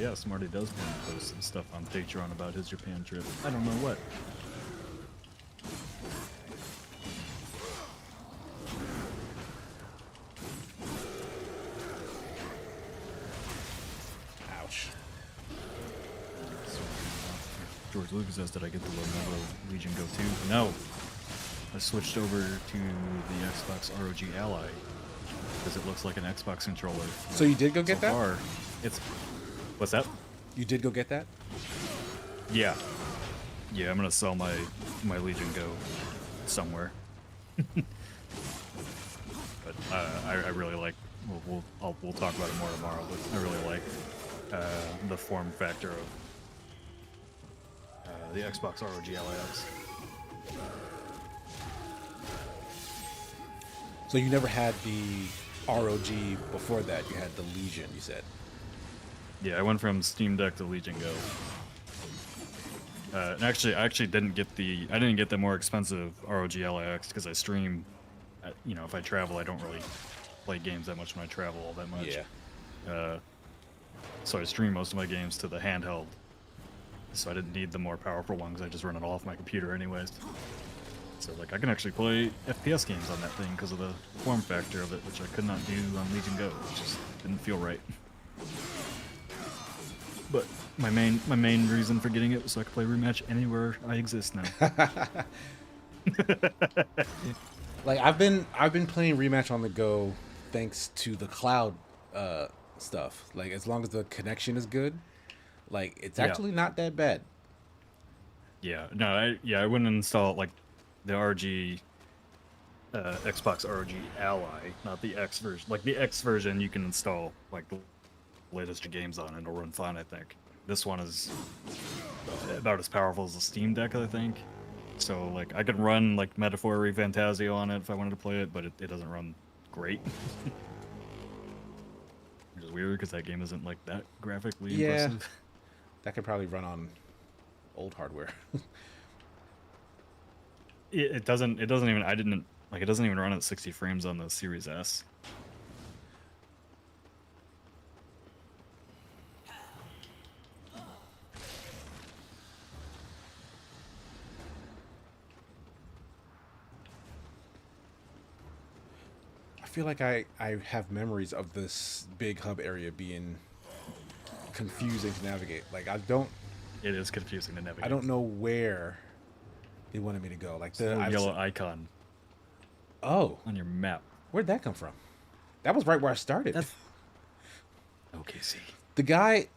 Yes, Marty does want to post some stuff on Patreon about his Japan trip. I don't know what. Ouch. George Lucas asked, did I get the Lenovo Legion Go 2? No. I switched over to the Xbox ROG Ally because it looks like an Xbox controller. So you did go get that? Far, it's... What's that? You did go get that? Yeah. Yeah, I'm gonna sell my Legion Go somewhere. But I really like. We'll talk about it more tomorrow. But I really like the form factor of the Xbox ROG LX. So you never had the ROG before that. You had the Legion, you said. Yeah, I went from Steam Deck to Legion Go. And I actually didn't get the more expensive ROG LX because I stream. You know, if I travel, I don't really play games that much when I travel all that much. Yeah. So I stream most of my games to the handheld. So I didn't need the more powerful one because I just run it off my computer anyways. So like I can actually play FPS games on that thing because of the form factor of it, which I could not do on Legion Go. It just didn't feel right. But my main reason for getting it was so I could play Rematch anywhere I exist now. Like I've been playing Rematch on the go thanks to the cloud stuff. Like as long as the connection is good, like it's actually not that bad. Yeah, no, I wouldn't install like the RG, Xbox RG Ally, not the X version. Like the X version, you can install like the latest games on it, and it'll run fine. I think this one is about as powerful as the Steam Deck, I think. So like I could run like Metaphor Fantasio on it if I wanted to play it, but it doesn't run great. Which is weird because that game isn't like that graphically impressive. That could probably run on old hardware. It doesn't even it doesn't even run at 60 frames on the Series S. I feel like I have memories of this big hub area being confusing to navigate. Like It is confusing to navigate. I don't know where they wanted me to go. Like the yellow icon. Oh, on your map. Where'd that come from? That was right where I started. Okay, see. The guy,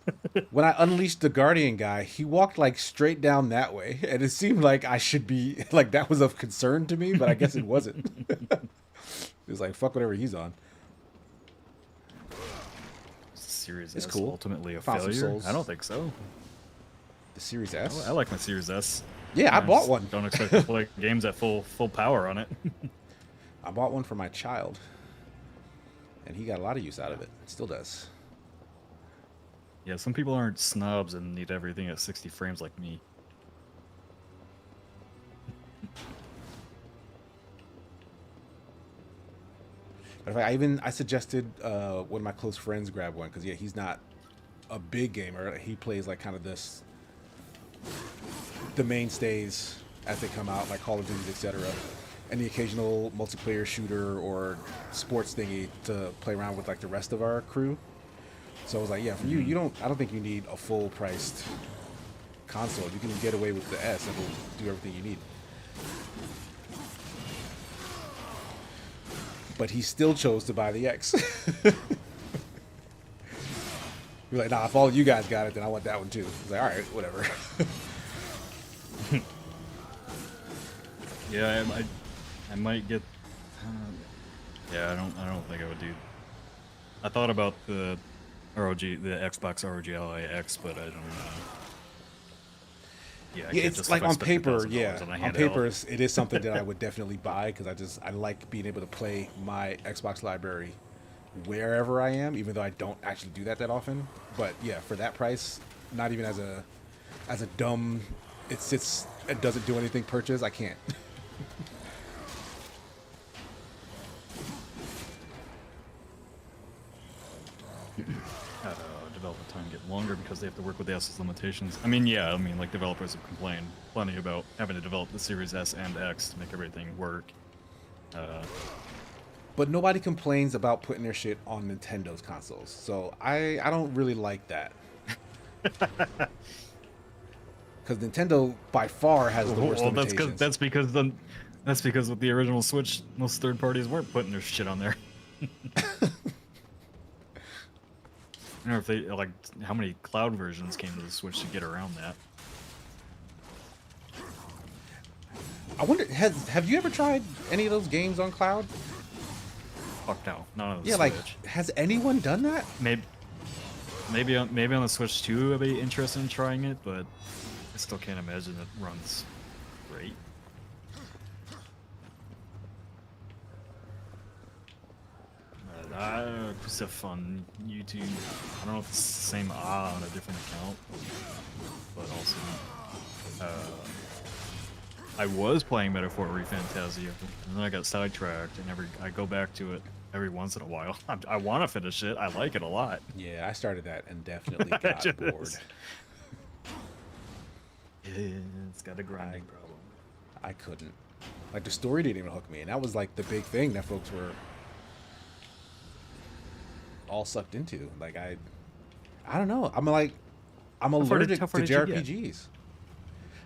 when I unleashed the Guardian guy, he walked like straight down that way, and it seemed like I should be like that was of concern to me, but I guess it wasn't. It was like fuck whatever he's on. Series it's S cool. Ultimately a Found failure? I don't think so. The Series S? I like my Series S. Yeah, I bought one. Don't expect to play games at full power on it. I bought one for my child, and he got a lot of use out of it. Still does. Yeah, some people aren't snobs and need everything at 60 frames like me. But I suggested one of my close friends grab one because he's not a big gamer. He plays like kind of the mainstays as they come out, like Call of Duty, etc., and the occasional multiplayer shooter or sports thingy to play around with like the rest of our crew. So I was like, yeah, for you I don't think you need a full priced console. You can get away with the S and it'll do everything you need. But he still chose to buy the X. You're like, nah, if all you guys got it, then I want that one too. I was like, all right, whatever. Yeah, I might get. Yeah, I don't think I would do. I thought about the Xbox ROG Ally X, but I don't know. Yeah, it's like on paper. Yeah, on paper, it is something that I would definitely buy because I like being able to play my Xbox library wherever I am, even though I don't actually do that often. But yeah, for that price, not even as a dumb, it doesn't do anything purchase, I can't. Development time get longer because they have to work with the S's limitations. I mean, like developers have complained plenty about having to develop the Series S and X to make everything work. But nobody complains about putting their shit on Nintendo's consoles, so I don't really like that. Because Nintendo by far has the worst limitations. That's because with the original Switch, most third parties weren't putting their shit on there. I don't know if they like how many cloud versions came to the Switch to get around that. I wonder, have you ever tried any of those games on cloud? Fuck no, none of the Switch. Like, has anyone done that? Maybe on the Switch 2 I'd be interested in trying it, but I still can't imagine it runs great. Stuff on YouTube. I don't know if it's the same on a different account, but also I was playing Metaphor Fantasio, and then I got sidetracked, and I go back to it every once in a while. I want to finish it. I like it a lot. Yeah, I started that and definitely got bored. It's got a grinding problem. I couldn't. Like the story didn't even hook me, and that was like the big thing that folks were all sucked into. Like I don't know. I'm allergic to JRPGs.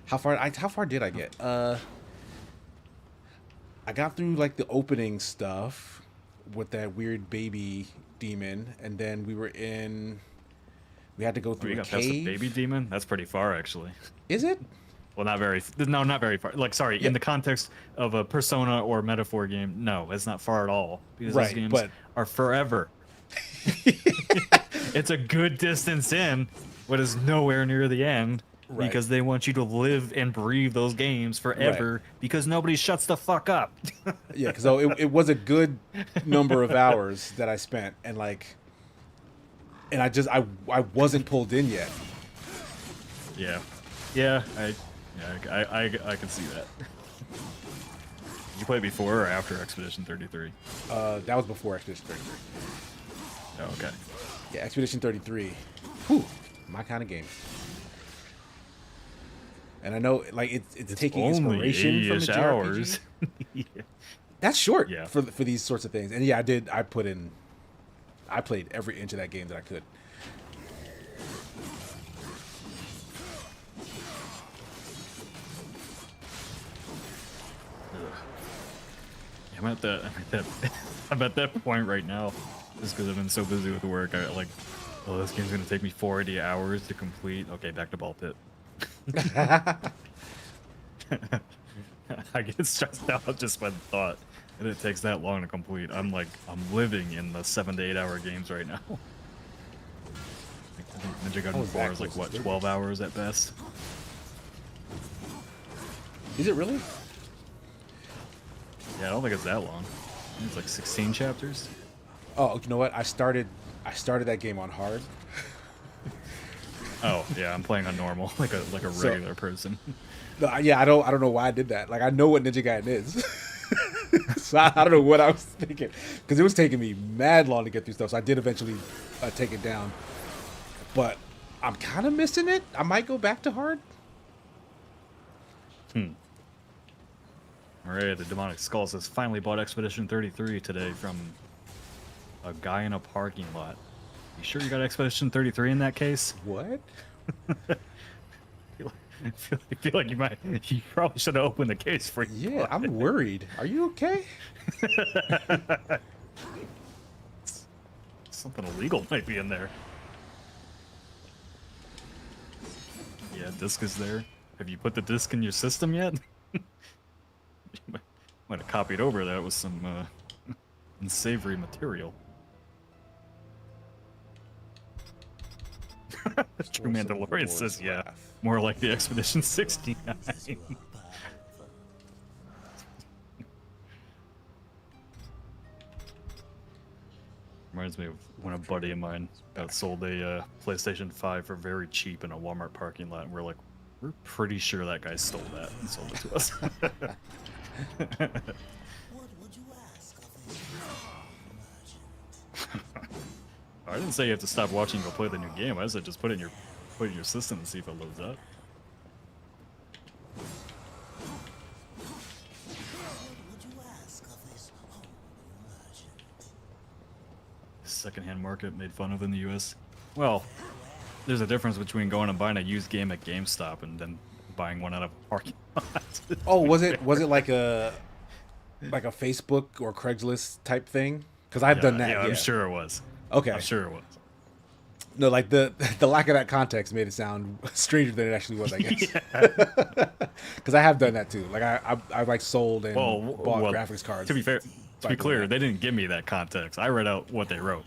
How far did I get? I got through like the opening stuff with that weird baby demon, and then we had to go through you a got past the cave. baby demon? That's pretty far, actually. Is it? Well, not very far. Like, sorry, Yeah. in the context of a Persona or Metaphor game, no, it's not far at all. Because Right, those games but- are forever. It's a good distance in, but is nowhere near the end. Right. Because they want you to live and breathe those games forever because nobody shuts the fuck up. Yeah, because it was a good number of hours that I spent, and I wasn't pulled in yet. Yeah, I can see that. Did you play before or after Expedition 33? That was before Expedition 33. Oh, okay. Yeah, Expedition 33. Whew, my kind of game. And I know, like, it's taking inspiration from the JRPG. hours. Yeah. That's short Yeah. for these sorts of things. And yeah, I played every inch of that game that I could. I'm at that point right now, just because I've been so busy with work. Oh, this game's gonna take me 40 hours to complete. Okay, back to ball pit. I get stressed out just by the thought that it takes that long to complete. I'm living in the 7 to 8 hour games right now. I think Ninja Gaiden 4 is like, what, 12 hours at best? Is it really? Yeah, I don't think it's that long. I think it's like 16 chapters. Oh, you know what? I started that game on hard. Oh, yeah, I'm playing on normal, like a regular person. No, yeah, I don't know why I did that. Like, I know what Ninja Gaiden is. So I don't know what I was thinking, because it was taking me mad long to get through stuff. So I did eventually take it down, but I'm kind of missing it. I might go back to hard. Alright, the Demonic Skull says, finally bought Expedition 33 today from a guy in a parking lot. You sure you got Expedition 33 in that case? What? I feel like you probably should have opened the case for you. Yeah, I'm worried. Are you okay? Something illegal might be in there. Yeah, disc is there. Have you put the disc in your system yet? You might have copied over that with some unsavory material. True Mandalorian says, yeah, more like the Expedition 69. Reminds me of when a buddy of mine got sold a PlayStation 5 for very cheap in a Walmart parking lot, and we're pretty sure that guy stole that and sold it to us. What would you ask of this merchant? I didn't say you have to stop watching and go play the new game. I said just put it in your system and see if it loads up. What would you ask of this humble merchant? Secondhand market made fun of in the U.S. Well, there's a difference between going and buying a used game at GameStop and then buying one out of a parking lot. Oh, was it like a Facebook or Craigslist type thing? Because I've done that. Yeah, I'm sure it was. Okay. I'm sure it was. No, like the lack of that context made it sound stranger than it actually was, I guess. Because I have done that too. Like I like sold and bought graphics cards. To be fair, to be clear, they didn't give me that context. I read out what they wrote.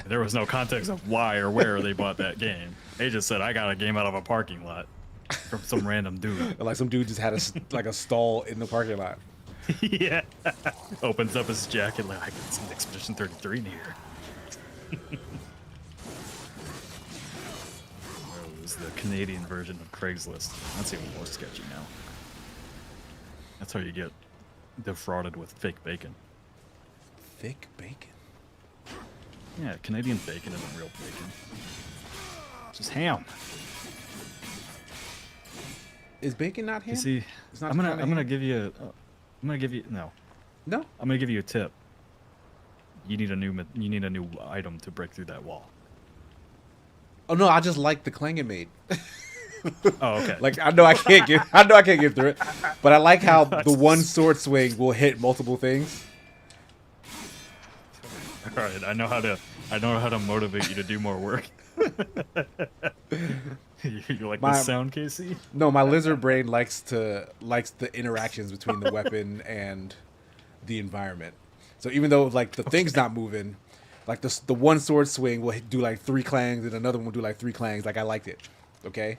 There was no context of why or where they bought that game. They just said, I got a game out of a parking lot from some random dude. Like some dude just had a stall in the parking lot. Yeah. Opens up his jacket like, I got some Expedition 33 in here. It was the Canadian version of Craigslist. That's even more sketchy now. That's how you get defrauded with fake bacon. Thick bacon. Yeah, Canadian bacon isn't real bacon. It's just ham. Is bacon not ham? You see, It's not I'm kinda gonna ham? give you I'm gonna give you no. No. I'm gonna give you a tip. You need a new item to break through that wall. Oh no, I just like the clang it made. Oh, okay. Like I know I can't get through it, but I like how the one sword swing will hit multiple things. All right, I know how to motivate you to do more work. You like this sound, Casey? No, my lizard brain likes the interactions between the weapon and the environment. So even though like the thing's not moving, like the one sword swing will do like 3 clangs and another one will do like 3 clangs. Like I liked it. Okay.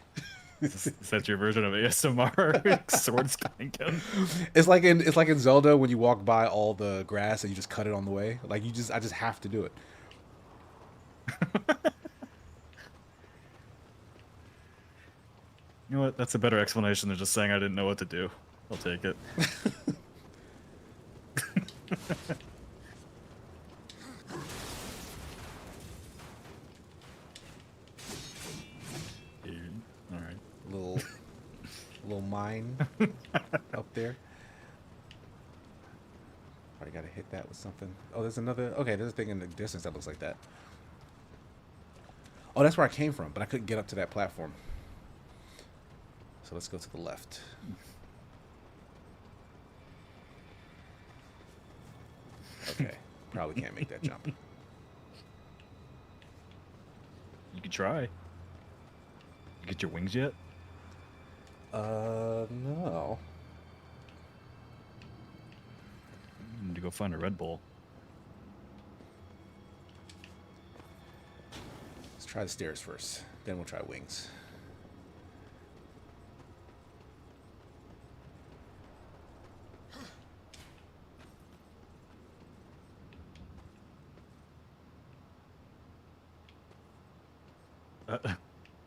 Is that your version of ASMR? Swords clanking. It's like in Zelda when you walk by all the grass and you just cut it on the way. Like I just have to do it. You know what? That's a better explanation than just saying I didn't know what to do. I'll take it. All right. Little mine up there. Probably gotta hit that with something. Oh, there's another. Okay, there's a thing in the distance that looks like that. Oh, that's where I came from, but I couldn't get up to that platform. So let's go to the left. Okay, probably can't make that jump. You could try. You get your wings yet? No. You need to go find a Red Bull. Let's try the stairs first. Then we'll try wings.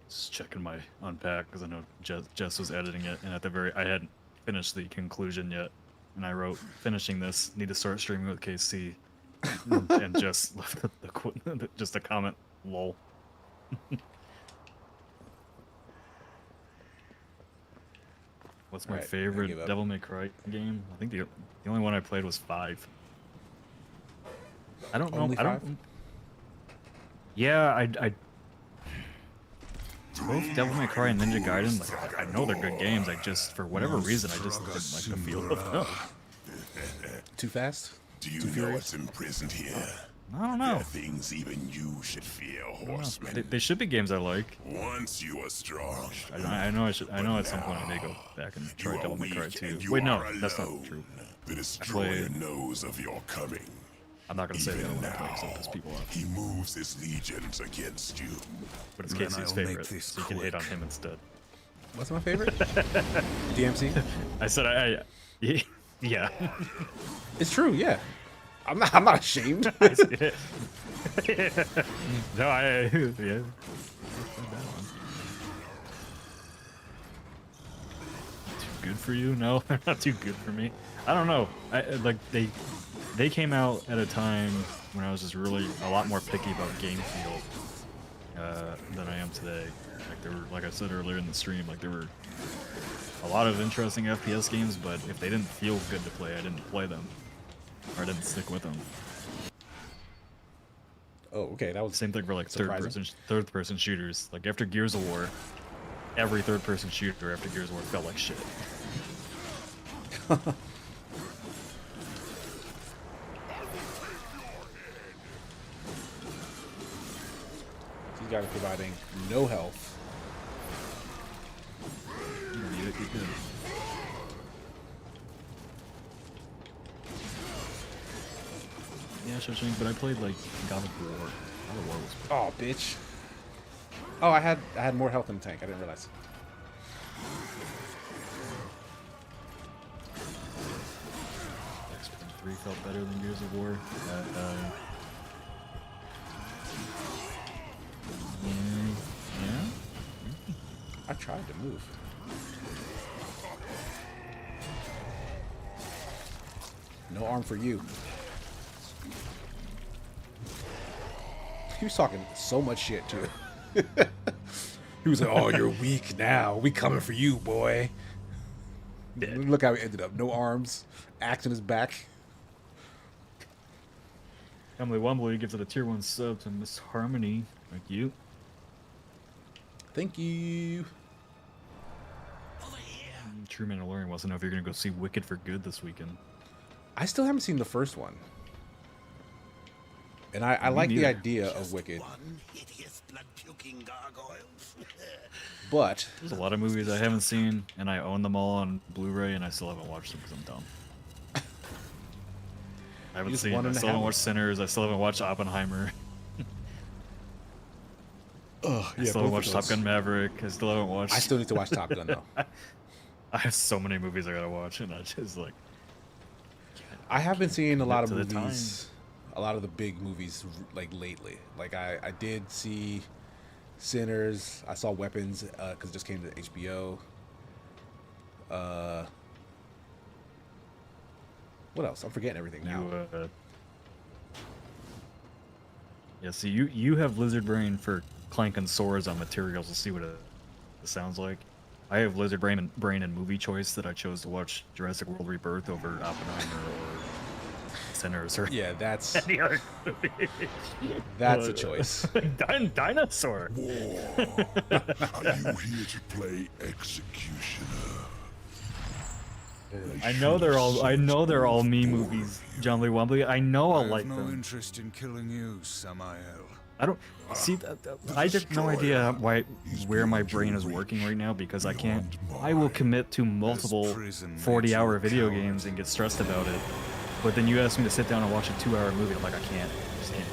Just checking my unpack because I know Jess was editing it, and I hadn't finished the conclusion yet, and I wrote, "Finishing this, need to start streaming with KC," and Jess left just a comment, "Lol." What's my favorite Devil May Cry game? I think the only one I played was 5. I don't know. Only 5? Yeah, I both Devil May Cry and Ninja Gaiden, like, I know they're good games. I just, for whatever reason, I just didn't like the feel of them. Too fast? Do you know what's imprisoned here? I don't know. There are things even you should fear, horseman. They should be games I like. Once you are strong, I know at some point I may go back and try Devil May Cry 2. Wait, no, that's not true. The destroyer knows of your coming. I'm not gonna say the other one I play because it'll piss people off. He moves his legions against you. But it's Casey's favorite, so you can hate on him instead. What's my favorite? DMC? I said yeah. It's true, yeah. I'm not ashamed. I see it. No, yeah. Too good for you? No, they're not too good for me. I don't know. They came out at a time when I was just really a lot more picky about game feel than I am today. Like I said earlier in the stream, like there were a lot of interesting FPS games, but if they didn't feel good to play, I didn't play them, or I didn't stick with them. Oh, okay, that was Same thing for like surprising. third person shooters. Like after Gears of War, every third person shooter after Gears of War felt like shit. These guys are providing no health. You don't need it, you're good. Yeah, Shawshank, but I played like God of War. God of War was pretty. Oh, bitch. Oh, I had more health in the tank. I didn't realize. X-Men 3 felt better than Gears of War. Yeah? I tried to move. No arm for you. He was talking so much shit to it. He was like, "Oh, you're weak now. We coming for you, boy." Dead. Look how he ended up. No arms, axe in his back. Emily Wombly gives it a tier 1 sub to Miss Harmony. Thank you. Thank you. True Mandalorian wants to know if you're going to go see Wicked for Good this weekend. I still haven't seen the first one. And I like the neither. idea of Wicked. One hideous blood-puking gargoyles. But There's a lot of movies I haven't seen, and I own them all on Blu-ray, and I still haven't watched them because I'm dumb. I haven't just seen. wanted I to still have haven't it. watched Sinners. I still haven't watched Oppenheimer. oh I still haven't watched Top Gun Maverick. I still haven't watched. I still need to watch Top Gun though. I have so many movies I gotta watch, and I just like. I have been seeing a lot of to the movies, a lot of the big movies like lately. Like I did see Sinners. I saw Weapons because it just came to HBO. What else? I'm forgetting everything now. Yeah, see, you have lizard brain for clanking swords on materials to see what it sounds like. I have lizard brain and movie choice that I chose to watch Jurassic World Rebirth over Oppenheimer or Sinners or Yeah, that's any other movie. that's a choice. Dinosaur. War. Are you here to play executioner? I know they're all me movies, John Lee Wombly. I know I'll like them. interest in killing you, Samael. I don't see. I have no idea where my brain is working right now because I can't. I will commit to multiple 40-hour video games and get stressed about it. But then you ask me to sit down and watch a 2-hour movie. I'm like, I can't. I just can't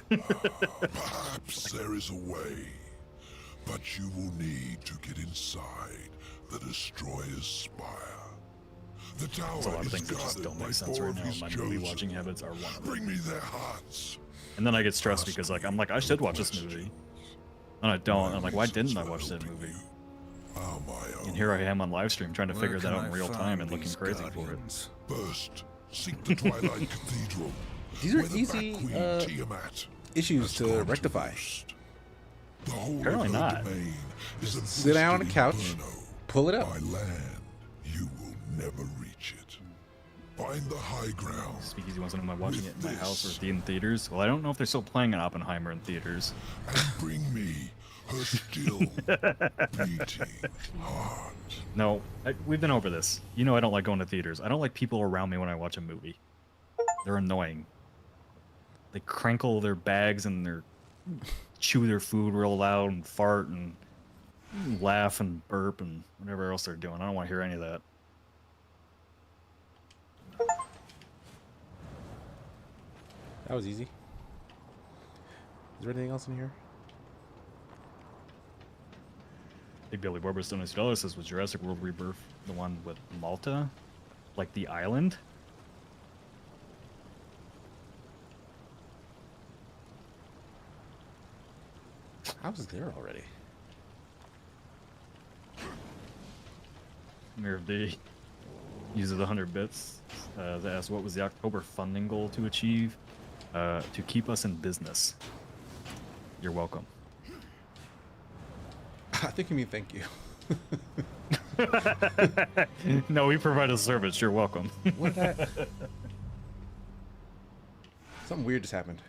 do it. Perhaps there is a way, but you will need to get inside the Destroyer's spire. The tower There's a lot of is things that just guarded don't by make sense 4 right of now. his My movie chosen. watching habits are one of them. Bring me their hearts. And then I get stressed because I'm like, I should watch this movie. And I don't. I'm like, why didn't I watch that movie? And here I am on live stream trying to figure that out in real time and looking crazy for it. First, seek the Twilight Cathedral. These are where the easy Bat Queen Tiamat issues has to gone rectify. roost. The whole Apparently of her not. domain is a Sit down on the bustling couch, inferno. pull it up. By land, you will never reach it. Find the high ground. Speakeasy wants to know, am I watching it in my house or in theaters? Well, I don't know if they're still playing an Oppenheimer in theaters. And bring me her still beating heart. No, we've been over this. You know I don't like going to theaters. I don't like people around me when I watch a movie. They're annoying. They crinkle their bags and chew their food real loud and fart and laugh and burp and whatever else they're doing. I don't want to hear any of that. That was easy. Is there anything else in here? Big Billy Barberstone says, was Jurassic World Rebirth the one with Malta? Like the island? I was there already. Mayor of D uses 100 bits to ask what was the October funding goal to achieve? To keep us in business. You're welcome. I think you mean thank you. No, we provide a service. You're welcome. What that? Something weird just happened.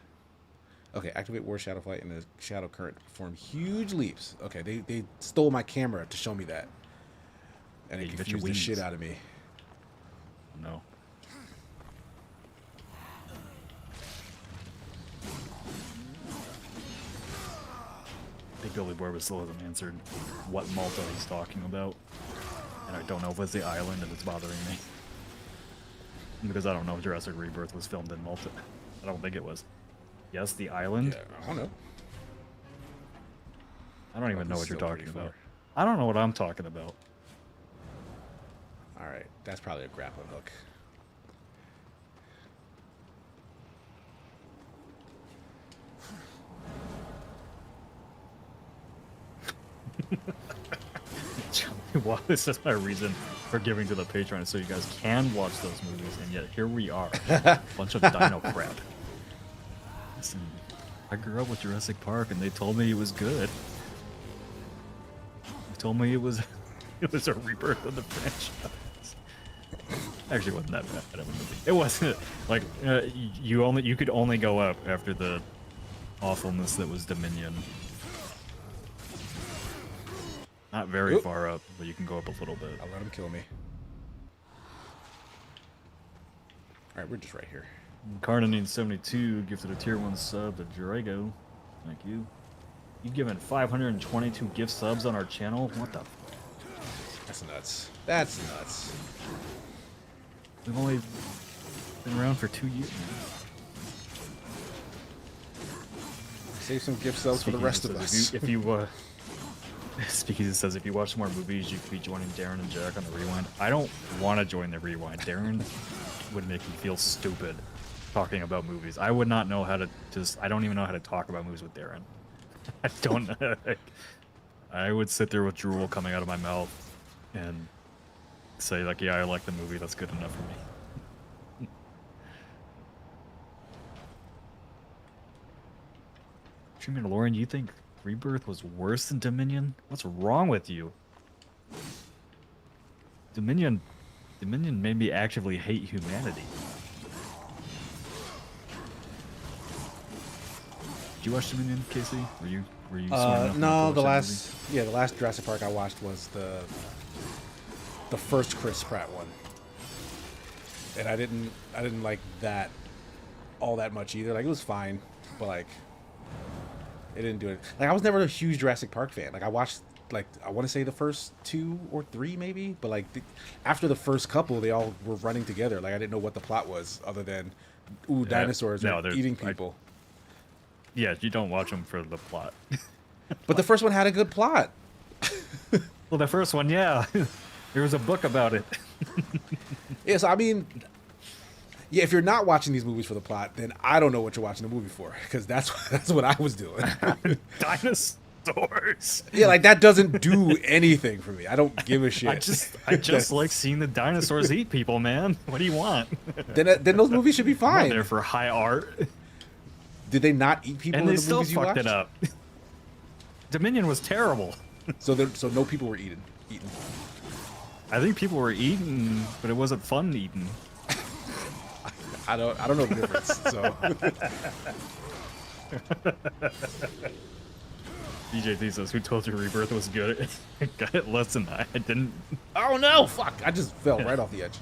Okay, activate War Shadow Flight and the Shadow Current perform huge leaps. Okay, they stole my camera to show me that. And Yeah, it you got your confused the shit wings. out of me. No. Big Billy Borbus still hasn't answered what Malta he's talking about. And I don't know if it's the island and it's bothering me. Because I don't know if Jurassic Rebirth was filmed in Malta. I don't think it was. Yes, the island? Yeah, I don't know. I don't even know he's what you're still talking pretty about. far. I don't know what I'm talking about. All right, that's probably a grappling hook. Well, this is my reason for giving to the Patreon, so you guys can watch those movies, and yet here we are. Bunch of dino crap. Listen, I grew up with Jurassic Park, and they told me it was good. They told me it was It was a rebirth of the franchise. Actually, it wasn't that bad of a movie. It wasn't like you could only go up after the awfulness that was Dominion. Not very far up, but you can go up a little bit. I'll let him kill me. All right, we're just right here. Carnanine72 gifted a tier 1 sub to Drago. Thank you. You've given 522 gift subs on our channel? What the? That's nuts. That's nuts. We've only been around for 2 years now. Save some gift subs for the rest of us. If you Speakeasy says if you watch more movies, you could be joining Darren and Jack on the Rewind. I don't want to join the Rewind. Darren would make me feel stupid talking about movies. I would not know how to I don't even know how to talk about movies with Darren. I don't know. I would sit there with drool coming out of my mouth and say like, yeah, I like the movie. That's good enough for me. Treatment Lauren, you think Rebirth was worse than Dominion? What's wrong with you? Dominion made me actively hate humanity. Did you watch Dominion, Casey? Were you no, the last Jurassic Park I watched was the first Chris Pratt one. And I didn't like that all that much either. Like, it was fine, but like it didn't do it. Like, I was never a huge Jurassic Park fan. Like, I watched, like, I want to say the first 2 or 3 maybe, but like after the first couple, they all were running together. Like, I didn't know what the plot was other than dinosaurs are eating people. Yeah, you don't watch them for the plot. But the first one had a good plot. Well, the first one, yeah. There was a book about it. Yeah, so I mean, yeah, if you're not watching these movies for the plot, then I don't know what you're watching the movie for, because that's what I was doing. Dinosaurs. Yeah, like, that doesn't do anything for me. I don't give a shit. I just like seeing the dinosaurs eat people, man. What do you want? Then those movies should be fine. I'm there for high art. Did they not eat people and in they the still movies you fucked watched? it up. Dominion was terrible. So no people were eaten. I think people were eaten, but it wasn't fun eating. I don't know the difference. So DJT says, "Who told you Rebirth was good?" I got it less than I didn't. Oh no! Fuck! I just fell right off the edge.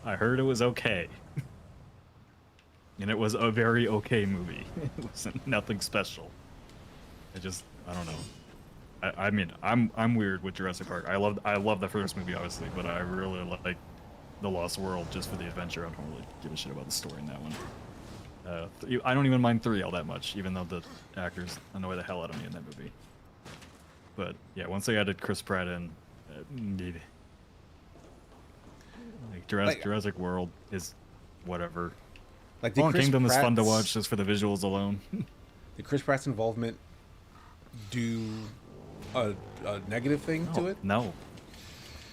I heard it was okay. And it was a very okay movie. It wasn't nothing special. I don't know. I mean, I'm weird with Jurassic Park. I love the first movie, obviously, but I really like The Lost World just for the adventure. I don't really give a shit about the story in that one. I don't even mind 3 all that much, even though the actors annoy the hell out of me in that movie. But yeah, once they added Chris Pratt in, Jurassic World is whatever. Like, Fallen Kingdom is fun to watch just for the visuals alone. Did Chris Pratt's involvement do a negative thing to it? No.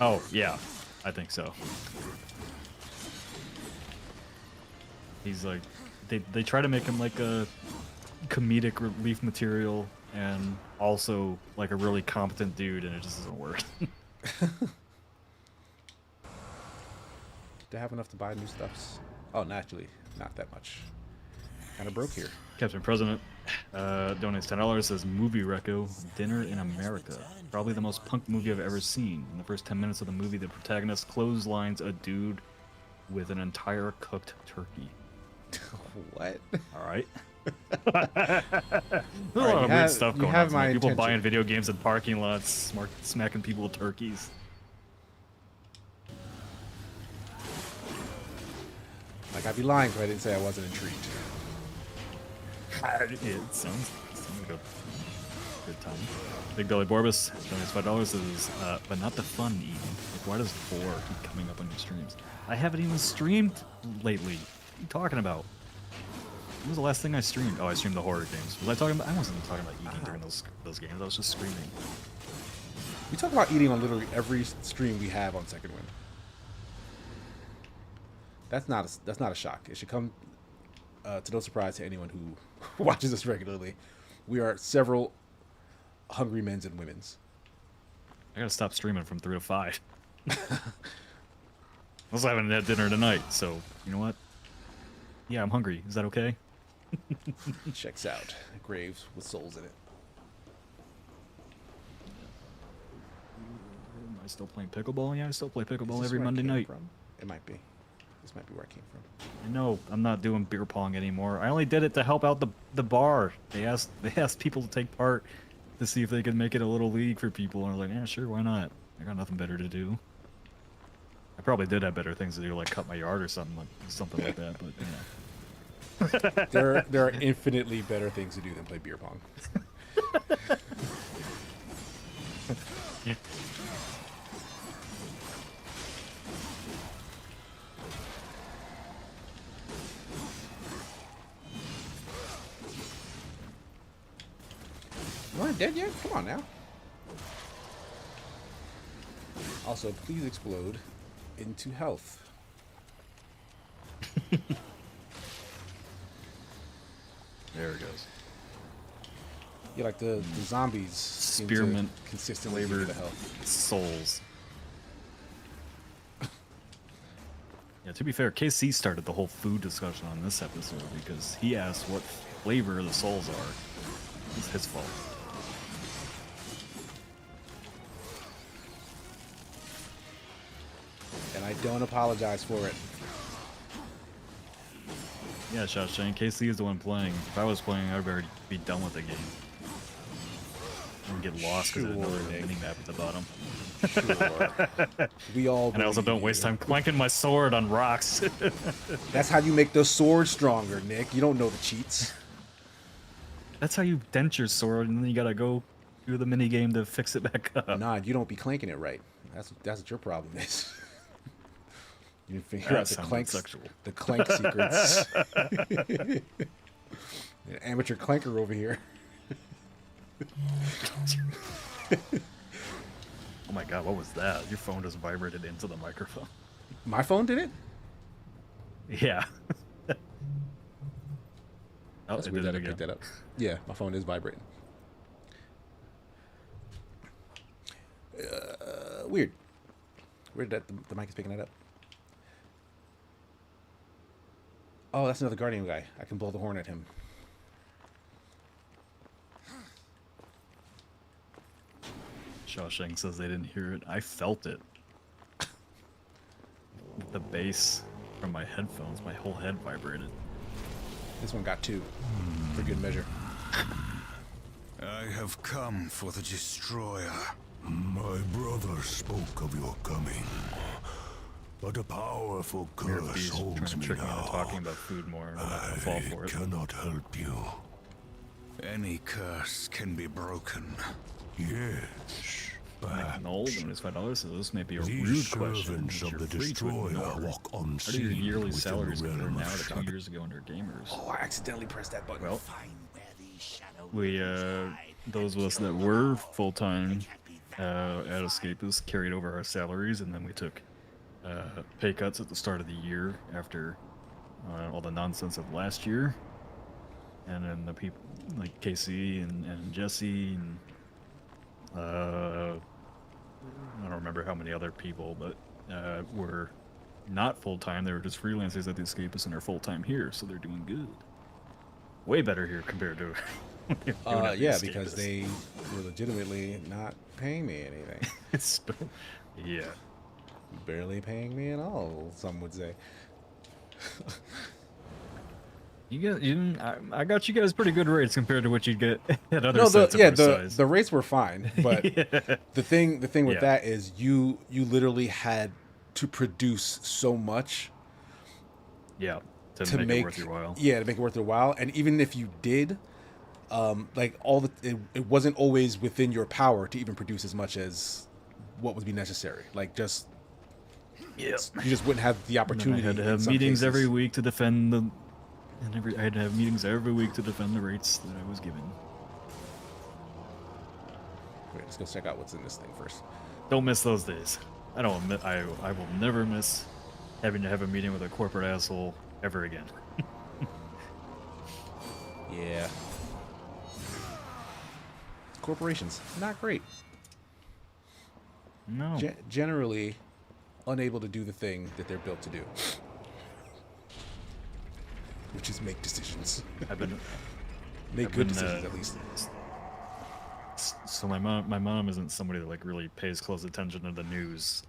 Oh, yeah. I think so. He's like... They try to make him like a comedic relief material and also like a really competent dude, and it just doesn't work. Do I have enough to buy new stuffs? Oh, naturally. Not that much. Kind of broke here. Captain President donates $10, says movie reco, Dinner in America. Probably the most punk movie I've ever seen. In the first 10 minutes of the movie, the protagonist clotheslines a dude with an entire cooked turkey. What? Alright. There's a lot of weird stuff going on. Like people buying video games in parking lots, smacking people with turkeys. Like, I'd be lying if I didn't say I wasn't intrigued. It sounds like a good time. Big Belly Borbus donates $5. Says, but not the fun eating. Like, why does 4 keep coming up on your streams? I haven't even streamed lately. What are you talking about? When was the last thing I streamed? Oh, I streamed the horror games. Was I talking about? I wasn't talking about eating during those games. I was just screaming. We talk about eating on literally every stream we have on Second Wind. That's not a shock. It should come to no surprise to anyone who watches us regularly. We are several hungry men's and women's. I gotta stop streaming from 3 to 5. I was having that dinner tonight, so you know what? Yeah, I'm hungry. Is that okay? Checks out. Graves with souls in it. Am I still playing pickleball? Yeah, I still play Is pickleball this every where I Monday came night. From? It might be. This might be where I came from. No, I'm not doing beer pong anymore. I only did it to help out the bar. They asked people to take part to see if they could make it a little league for people, and I was like, yeah, sure, why not? I got nothing better to do. I probably did have better things to do, like cut my yard or something like that. But There are infinitely better things to do than play beer pong. yeah. You aren't dead yet? Come on now. Also, please explode into health. There it goes. Yeah, like the zombies seem to Spearmint consistently give you the health. souls. Yeah, to be fair, KC started the whole food discussion on this episode because he asked what flavor the souls are. It's his fault. And I don't apologize for it. Yeah, Shawshank, KC is the one playing. If I was playing, I'd already be done with the game. I would get lost because Sure, there's no Nick. mini-map at the bottom. Sure. We all. And I also believe don't you. waste time clanking my sword on rocks. That's how you make those swords stronger, Nick. You don't know the cheats. That's how you dent your sword, and then you gotta go do the mini game to fix it back up. Nah, you don't be clanking it right. That's what your problem is. You didn't figure That out the sounded clank, sexual. the clank secrets. An amateur clanker over here. Oh my god, what was that? Your phone just vibrated into the microphone. My phone did it? Yeah. Oh, That's it weird did that it I picked again. that up. Yeah, my phone is vibrating. Weird. Weird that the mic is picking that up. Oh, that's another Guardian guy. I can blow the horn at him. Shawshank says they didn't hear it. I felt it. The bass from my headphones, my whole head vibrated. This one got 2. For good measure. I have come for the destroyer. My brother spoke of your coming, but a powerful curse He's trying holds to me trick me into now. talking about food more, and I'm not gonna fall for I it. cannot help you. Any curse can be broken. Yes, Making old and it's $5, so this may be a these rude question. servants which of you're the free to destroyer ignore. walk How do your unseen yearly within salaries the compare realm now of to 2 shadow. years ago under gamers? Oh, I accidentally pressed that button. Well, Find where these shadows we, reside, those of us that were full-time at Escapist carried over our salaries, and then we took pay cuts at the start of the year after all the nonsense of last year. And then the people like Casey and Jesse and I don't remember how many other people, but were not full-time. They were just freelancers at the Escapist and are full-time here, so they're doing good. Way better here compared to Yeah, because they were legitimately not paying me anything. it's yeah. Barely paying me at all, some would say. I got you guys pretty good rates compared to what you'd get at other No, sets of our size. the rates were fine, but the thing with Yeah. that is you literally had to produce so much Yeah, to to make it worth your while. Yeah, to make it worth your while. And even if you did, like it wasn't always within your power to even produce as much as what would be necessary. Like just Yeah. you just wouldn't have the And then opportunity. I had to in have some meetings cases. every week to defend the. I had to have meetings every week to defend the rates that I was given. Wait, let's go check out what's in this thing first. Don't miss those days. I don't. I will never miss having to have a meeting with a corporate asshole ever again. Yeah. Corporations, not great. No. Generally unable to do the thing that they're built to do, which is make decisions. Make good decisions at least. So my mom isn't somebody that like really pays close attention to the news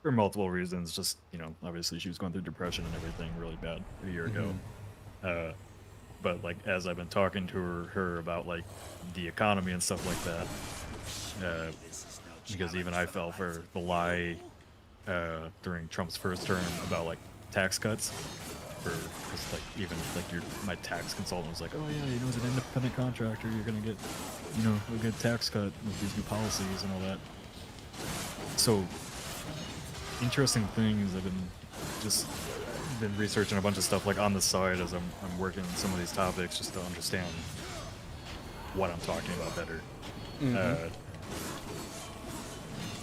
for multiple reasons. Just obviously she was going through depression and everything really bad a year ago. But like as I've been talking to her about like the economy and stuff like that, because even I fell for the lie during Trump's first term about like tax cuts. Because like even like my tax consultant was like, oh yeah, as an independent contractor, you're gonna get a good tax cut with these new policies and all that. So interesting things. I've been researching a bunch of stuff like on the side as I'm working on some of these topics just to understand what I'm talking about better.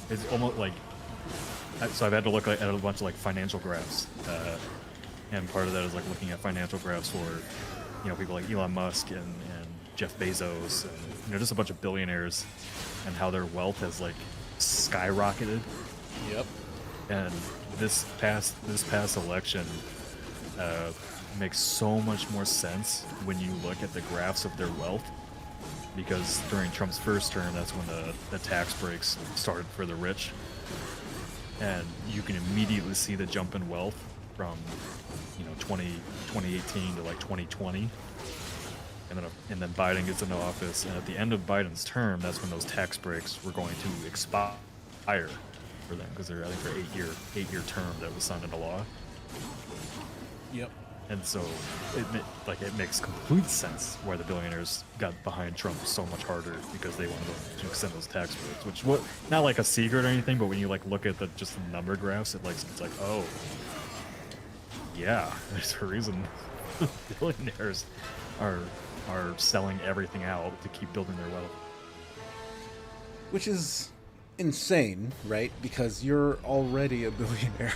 It's almost like so I've had to look at a bunch of like financial graphs. And part of that is like looking at financial graphs for, people like Elon Musk and Jeff Bezos and just a bunch of billionaires and how their wealth has like skyrocketed. Yep. And this past election makes so much more sense when you look at the graphs of their wealth, because during Trump's first term, that's when the tax breaks started for the rich, and you can immediately see the jump in wealth from 2018 to like 2020, and then Biden gets into office, and at the end of Biden's term, that's when those tax breaks were going to expire for them, because they're I think for 8-year term that was signed into law. Yep. And so it makes complete sense why the billionaires got behind Trump so much harder, because they wanted to extend those tax breaks, which not like a secret or anything, but when you like look at just the number graphs, it's like, oh yeah, there's a reason billionaires are selling everything out to keep building their wealth. Which is insane, right? Because you're already a billionaire.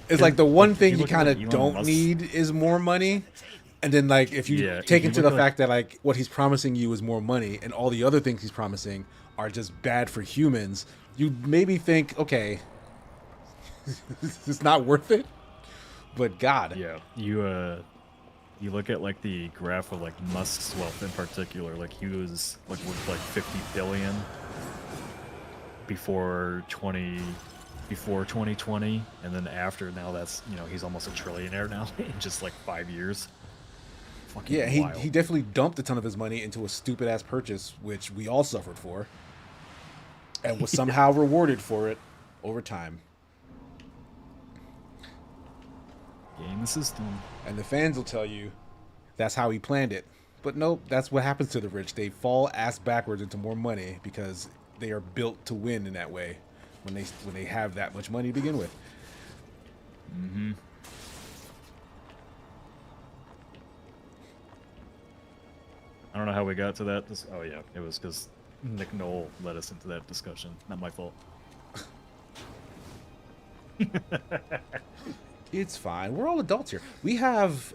It's like the one thing you kind of don't need is more money. And then like if you take into the fact that like what he's promising you is more money, and all the other things he's promising are just bad for humans, you maybe think, okay, it's not worth it. But God, yeah, you look at like the graph of like Musk's wealth in particular. Like he was like worth like 50 billion before 2020, and then after, now that's he's almost a trillionaire now in just like 5 years. Fucking yeah, wild. he definitely dumped a ton of his money into a stupid ass purchase, which we all suffered for, and was somehow rewarded for it over time. Game the system. And the fans will tell you that's how he planned it. But nope, that's what happens to the rich. They fall ass backwards into more money because they are built to win in that way when they have that much money to begin with. Mm-hmm. I don't know how we got to that. Oh yeah, it was because Nick Knoll led us into that discussion. Not my fault. It's fine. We're all adults here. We have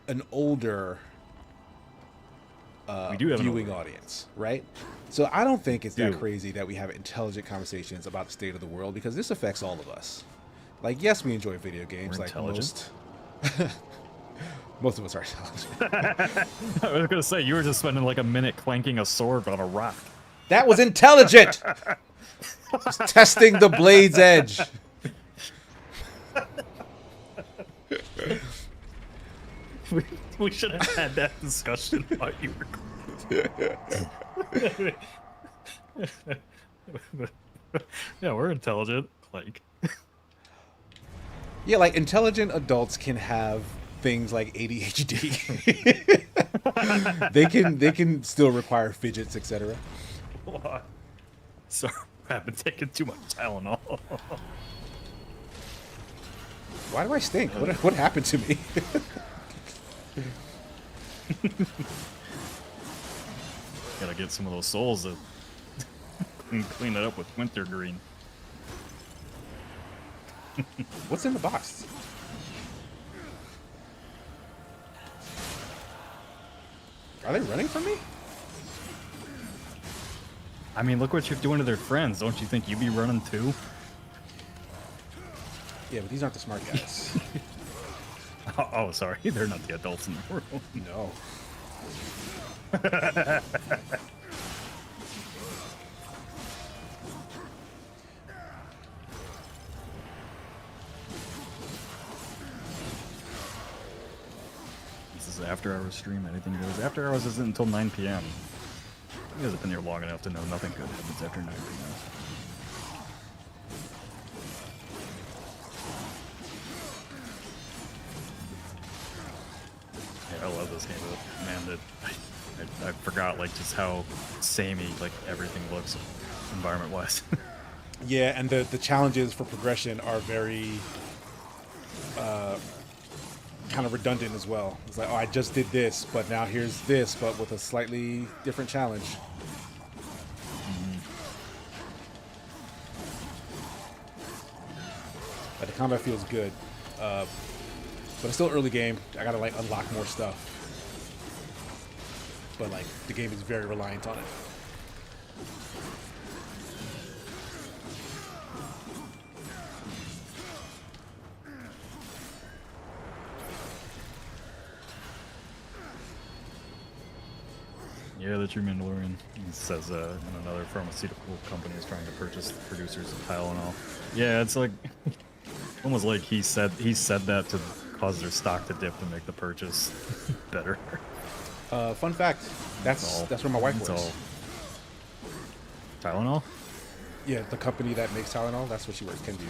an older viewing audience, right? So I don't think it's that crazy that we have intelligent conversations about the state of the world, because this affects all of us. Like, yes, we enjoy video games. We're like intelligent. most of us are intelligent. I was gonna say, you were just spending like a minute clanking a sword on a rock. That was intelligent. Just testing the blade's edge. We should have had that discussion while you were. Yeah, we're intelligent. Like, yeah, like intelligent adults can have things like ADHD. they can still require fidgets, etc. Sorry, I've been taking too much Tylenol. Why do I stink? What happened to me? Gotta get some of those souls to clean it up with wintergreen. What's in the box? Are they running from me? I mean, look what you're doing to their friends. Don't you think you'd be running too? Yeah, but these aren't the smart guys. Oh, sorry. They're not the adults in the room. No. This is after hours stream. Anything goes. After hours isn't until 9 p.m. You guys have been here long enough to know nothing good happens after 9 p.m. I love this game, but man, I forgot like just how samey like everything looks environment-wise. Yeah, and the challenges for progression are very kind of redundant as well. It's like, oh, I just did this, but now here's this, but with a slightly different challenge. But the combat feels good. But it's still early game. I gotta like unlock more stuff. But like the game is very reliant on it. Yeah, the true Mandalorian. He says another pharmaceutical company is trying to purchase the producers of Tylenol. Yeah, it's like almost like he said that to cause their stock to dip to make the purchase better. Fun fact, that's where my wife works. Tylenol? Yeah, the company that makes Tylenol, that's where she works, Kenview.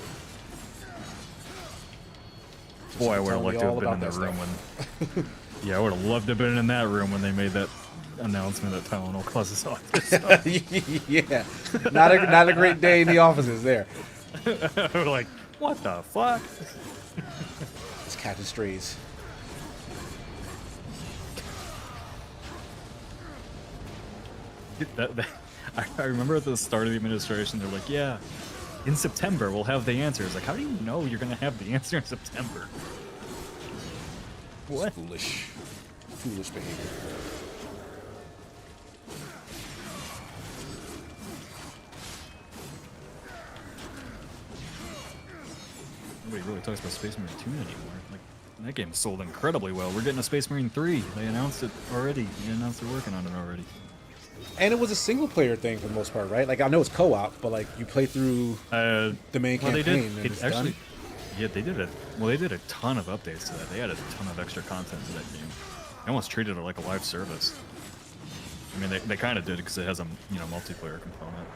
Boy, I would have liked to have been in that room when... Yeah, I would have loved to have been in that room when they made that announcement that Tylenol causes autism. Yeah, not a great day in the offices there. We're like, what the fuck? It's cat and strays. I remember at the start of the administration, they're like, yeah, in September we'll have the answers. Like, how do you know you're going to have the answer in September? What? It's foolish behavior. Nobody really talks about Space Marine 2 anymore. Like, that game sold incredibly well. We're getting a Space Marine 3. They announced it already. They announced they're working on it already. And it was a single player thing for the most part, right? Like, I know it's co-op, but like you play through the main campaign and it's done. Yeah, they did a ton of updates to that. They added a ton of extra content to that game. They almost treated it like a live service. I mean, they kind of did because it has a multiplayer component.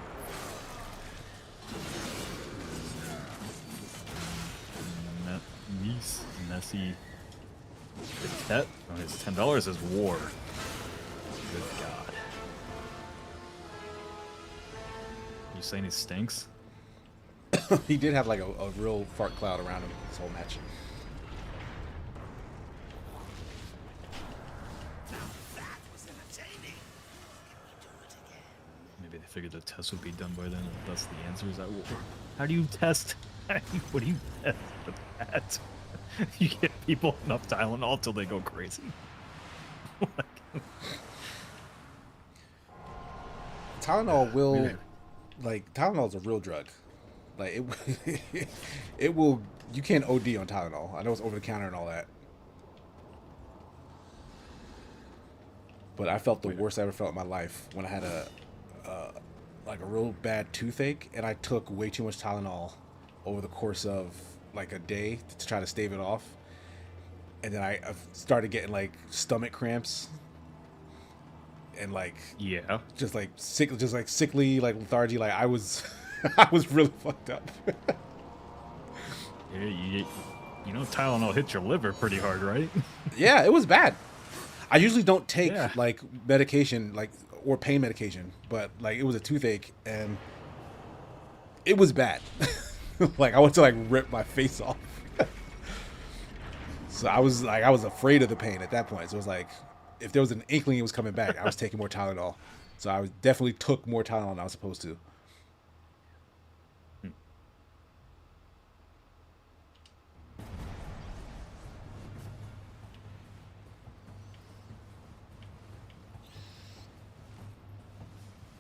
Nessie Tet? Oh, his $10 is war. Good God. You saying he stinks? He did have like a real fart cloud around him this whole match. Maybe they figured the test would be done by then, and that's the answers. How do you test? What do you test with that? You give people enough Tylenol till they go crazy. Tylenol will, like, Tylenol is a real drug. Like, it will, you can't OD on Tylenol. I know it's over the counter and all that. But I felt the worst I ever felt in my life when I had a real bad toothache, and I took way too much Tylenol over the course of like a day to try to stave it off. And then I started getting like stomach cramps and like, yeah, just like sickly, like lethargy. Like I was really fucked up. Yeah, you know Tylenol hits your liver pretty hard, right? Yeah, it was bad. I usually don't take like medication, like, or pain medication, but like it was a toothache and it was bad. Like I wanted to like rip my face off. So I was afraid of the pain at that point. So it was like, if there was an inkling it was coming back, I was taking more Tylenol. So I definitely took more Tylenol than I was supposed to.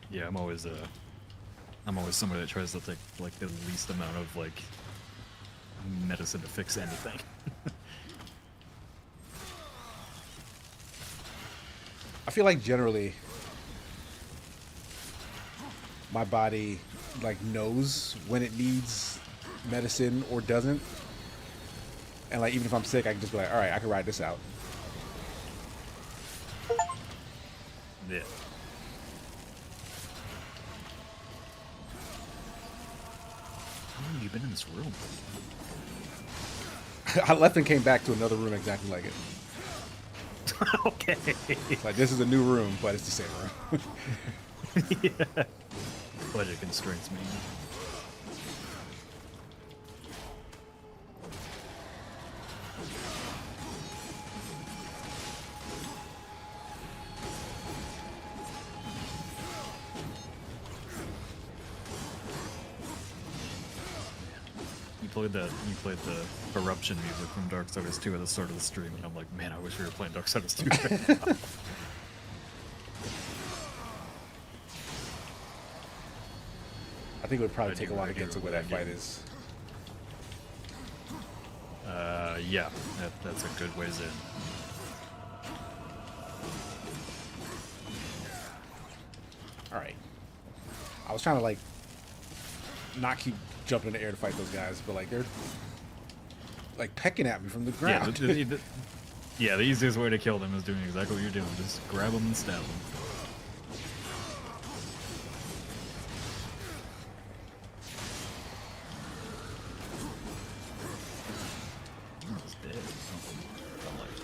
Yeah, I'm always somebody that tries to take like the least amount of like medicine to fix anything. I feel like generally my body like knows when it needs medicine or doesn't. And like even if I'm sick, I can just be like, all right, I can ride this out. Yeah. How long have you been in this room? I left and came back to another room exactly like it. Okay. Like this is a new room, but it's the same room. Yeah. Budget constraints, man. You played the corruption music from Darksiders 2 at the start of the stream, and I'm like, man, I wish we were playing Darksiders 2 right now. I think it would probably take a while to get to where that fight is. Yeah, that's a good ways in. All right. I was trying to like not keep jumping in the air to fight those guys, but like they're like pecking at me from the ground. Yeah, the easiest way to kill them is doing exactly what you're doing. Just grab them and stab them. He's dead. Oh, alive.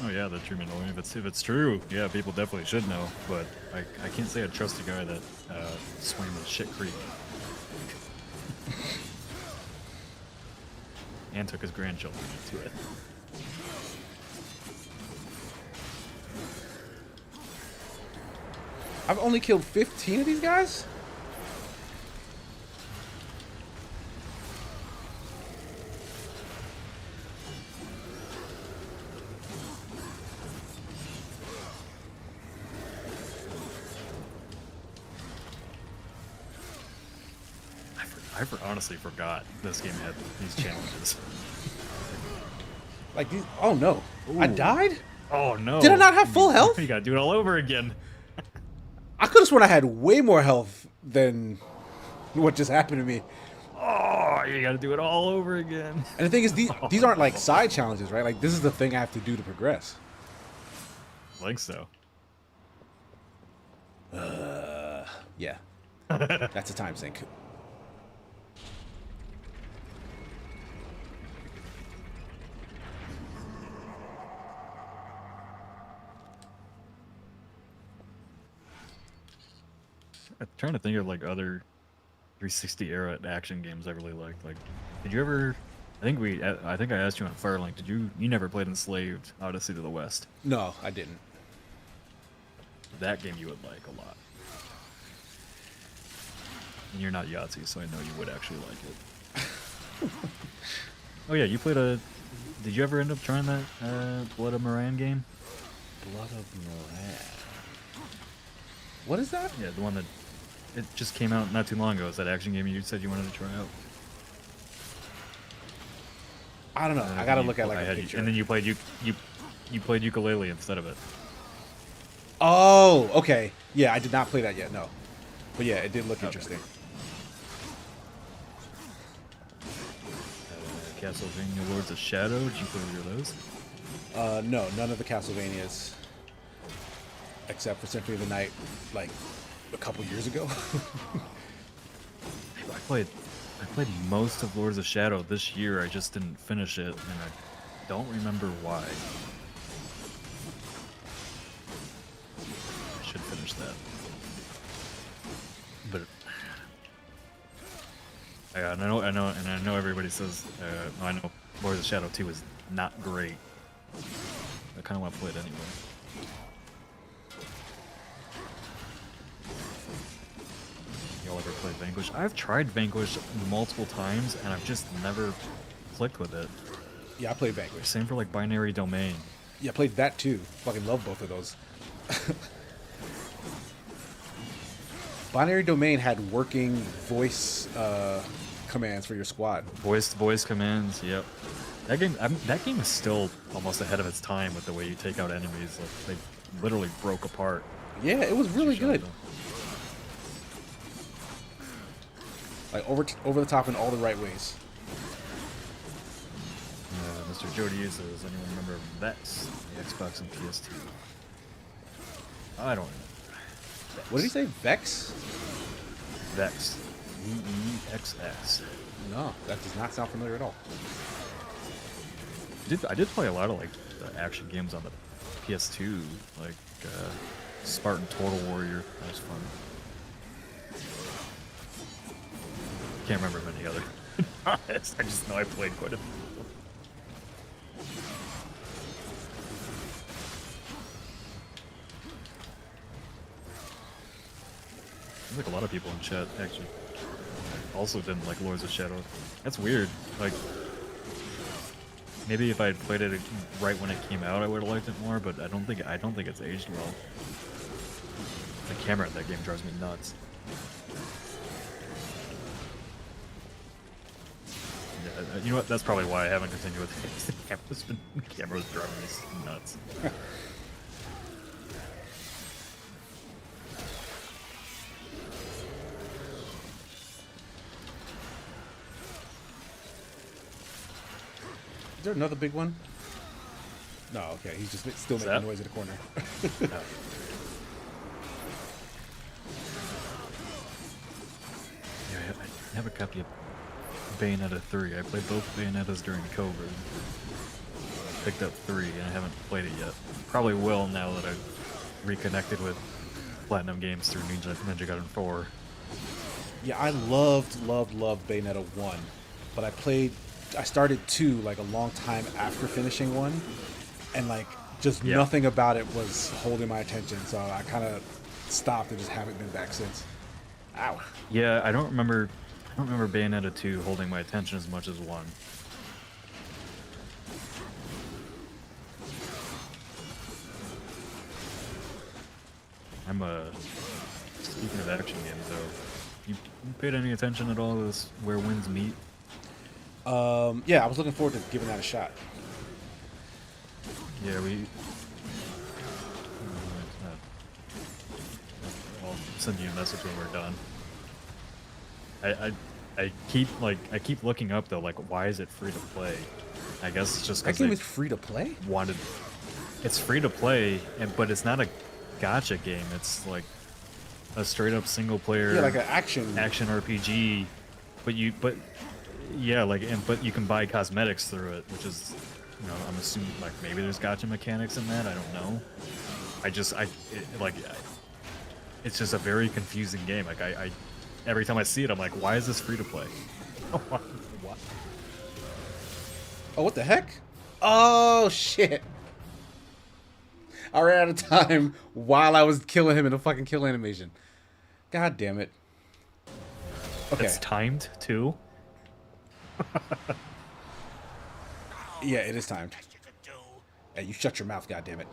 Oh yeah, the treatment. I mean, if it's true, yeah, people definitely should know. But I can't say I trust a guy that swam a shit creek and took his grandchildren into it. I've only killed 15 of these guys? I honestly forgot this game had these challenges. Like these? Oh no! Ooh. I died? Oh no! Did I not have full health? You gotta do it all over again. I could have sworn I had way more health than what just happened to me. Oh, you gotta do it all over again. And the thing is, these aren't like side challenges, right? Like this is the thing I have to do to progress. I think so. Yeah. That's a time sink. I'm trying to think of like other 360 era action games I really liked. Like, did you ever? I think I asked you on Firelink. Did you? You never played Enslaved: Odyssey to the West? No, I didn't. That game you would like a lot. And you're not Yahtzee, so I know you would actually like it. Oh yeah, you played a. Did you ever end up trying that Blood of Moran game? Blood of Moran. What is that? Yeah, the one that it just came out not too long ago. Is that action game you said you wanted to try out? I don't know. I gotta look at like a picture. And then you played ukulele instead of it. Oh, okay. Yeah, I did not play that yet. No, but yeah, it did look interesting. Castlevania Lords of Shadow. Did you play either of those? No, none of the Castlevanias, except for Symphony of the Night, like a couple years ago. I played most of Lords of Shadow this year. I just didn't finish it, and I don't remember why. I should finish that. But I know everybody says I know Lords of Shadow 2 is not great. I kind of want to play it anyway. I'll ever play Vanquish. I've tried Vanquish multiple times, and I've just never clicked with it. Yeah, I played Vanquish. Same for like Binary Domain. Yeah, I played that too. Fucking love both of those. Binary Domain had working voice commands for your squad. Voice commands. Yep. That game is still almost ahead of its time with the way you take out enemies. Like they literally broke apart. Yeah, it was really good. Like over the top in all the right ways. Mr. Jody says, anyone remember Vex? The Xbox and PS2. I don't know. Vex. What did he say? Vex? Vex. VEXX. No, that does not sound familiar at all. I did play a lot of like the action games on the PS2, like Spartan Total Warrior. That was fun. Can't remember many other. I just know I played quite a few. Like a lot of people in chat actually also didn't like Lords of Shadow. That's weird. Like maybe if I had played it right when it came out, I would have liked it more. But I don't think it's aged well. The camera in that game drives me nuts. Yeah, you know what? That's probably why I haven't continued with it. The camera's driving me nuts. Is there another big one? No, okay. He's just still making noise in the corner. Yeah, I have a copy of Bayonetta 3. I played both Bayonettas during COVID. I picked up 3 and I haven't played it yet. Probably will now that I've reconnected with Platinum Games through Ninja Gaiden 4. Yeah, I loved Bayonetta 1, but I started 2 like a long time after finishing 1, and like just nothing about it was holding my attention, so I kind of stopped and just haven't been back since. Ow. Yeah, I don't remember Bayonetta 2 holding my attention as much as 1. Speaking of action games though, you paid any attention at all to this Where Winds Meet? Yeah, I was looking forward to giving that a shot. Yeah, I'll send you a message when we're done. I keep looking up though, like why is it free to play? I guess it's just that because game is free to play. It's free to play, but it's not a gacha game. It's like a straight up single player. Yeah, like an action RPG. But you can buy cosmetics through it, which is, I'm assuming like maybe there's gacha mechanics in that. I don't know. It's just a very confusing game. Like I every time I see it, I'm like, why is this free to play? What? Oh, what the heck? Oh shit! I ran out of time while I was killing him in a fucking kill animation. God damn it. Okay. It's timed too. Yeah, it is timed. Hey, you shut your mouth, goddammit.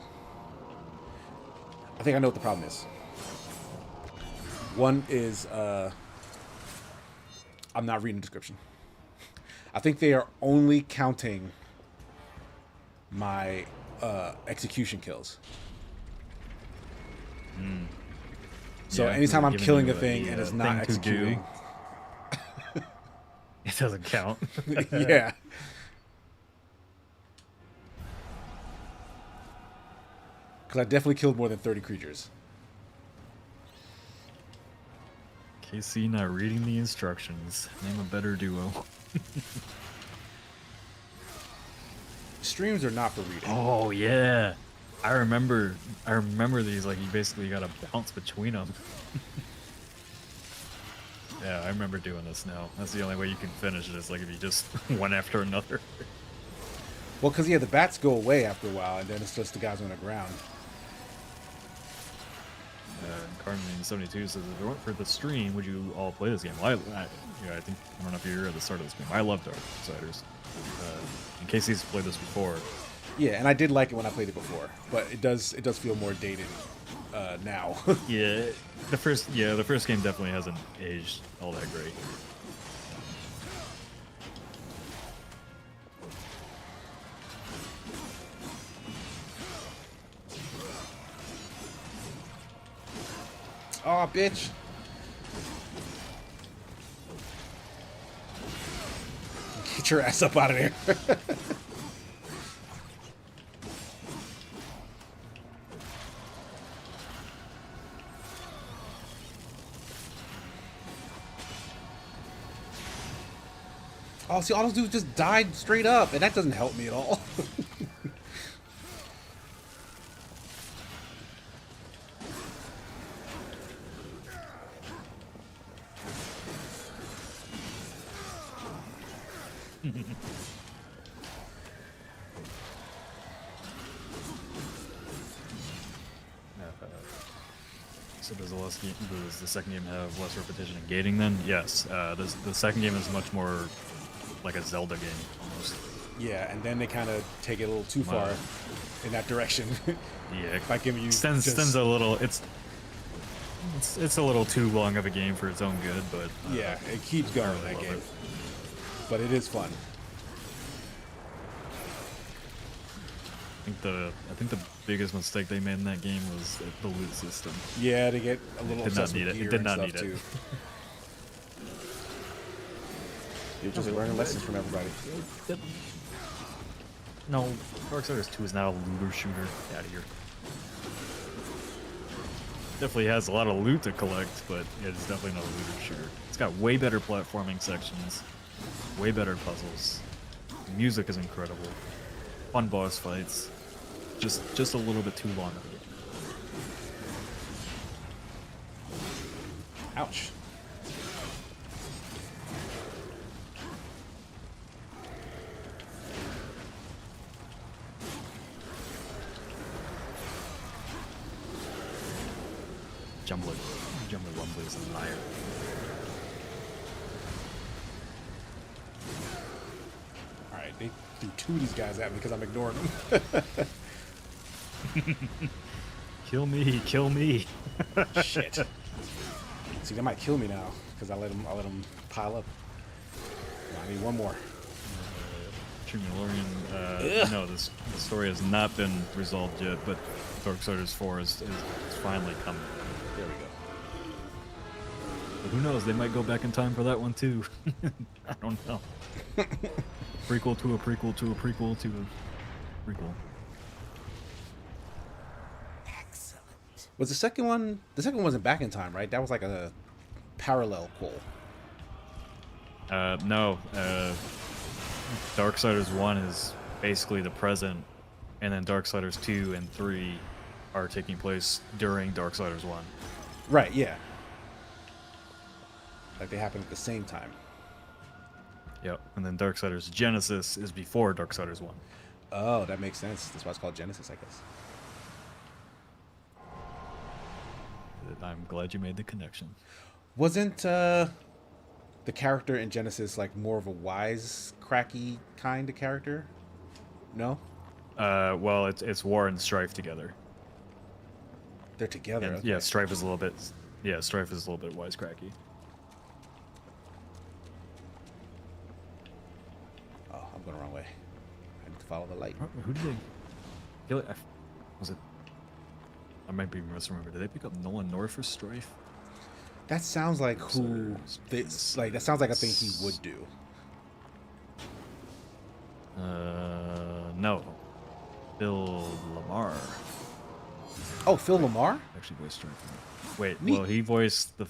I think I know what the problem is. One is, I'm not reading the description. I think they are only counting my execution kills. So anytime I'm killing a thing and it's not executing... It doesn't count. Yeah. Because I definitely killed more than 30 creatures. KC not reading the instructions. Name a better duo. Streams are not for reading. Oh yeah, I remember these. Like you basically got to bounce between them. Yeah, I remember doing this now. That's the only way you can finish it. Is like if you just one after another. Well, because, yeah, the bats go away after a while, and then it's just the guys on the ground. Carmen72 says, if it weren't for the stream, would you all play this game? Well, I think, I don't know if you're here at the start of this game. I love Darksiders. In case he's played this before. Yeah, and I did like it when I played it before, but it does feel more dated now. Yeah, the first game definitely hasn't aged all that great. Oh, bitch. Get your ass up out of there. Oh, see, all those dudes just died straight up, and that doesn't help me at all. So does the second game have less repetition and gating then? Yes. The second game is much more like a Zelda game almost. Yeah, and then they kind of take it a little too far in that direction. Yeah, by giving you extends a little. It's a little too long of a game for its own good, but yeah, it keeps going really that game. it. But it is fun. I think the biggest mistake they made in that game was the loot system. Yeah, to get a little obsessed with gear It did not and need stuff it. too. You're just learning lessons from everybody. No, Darksiders 2 is not a looter shooter. Get out of here. Definitely has a lot of loot to collect, but it's definitely not a looter shooter. It's got way better platforming sections, way better puzzles. The music is incredible. Fun boss fights. Just a little bit too long of it. Ouch. Jumbler Wumbler is a liar. Alright, they threw two of these guys at me because I'm ignoring them. Kill me, kill me. Shit. See, they might kill me now because I let them pile up. I need one more. Tremulorian, no, the story has not been resolved yet, but Darksiders 4 is finally coming. There we go. But who knows? They might go back in time for that one too. I don't know. Prequel to a prequel to a prequel to a prequel. Was the second one? The second one wasn't back in time, right? That was like a parallel quel. No. Darksiders 1 is basically the present, and then Darksiders 2 and 3 are taking place during Darksiders 1. Right, yeah. Like they happen at the same time. Yep, and then Darksiders Genesis is before Darksiders 1. Oh, that makes sense. That's why it's called Genesis, I guess. I'm glad you made the connection. Wasn't the character in Genesis like more of a wise, cracky kind of character? No? Well, it's War and Strife together. They're together. And, okay. yeah, Strife is a little bit wisecracky. Oh, I'm going the wrong way. I need to follow the light. Who did they kill? It? Was it? I might be misremembered. Did they pick up Nolan North for Strife? That sounds like who this like. That sounds like a thing he would do. No. Phil Lamar. Oh, Phil Lamar? Actually voiced Strife. Wait, Neat. well he voiced the.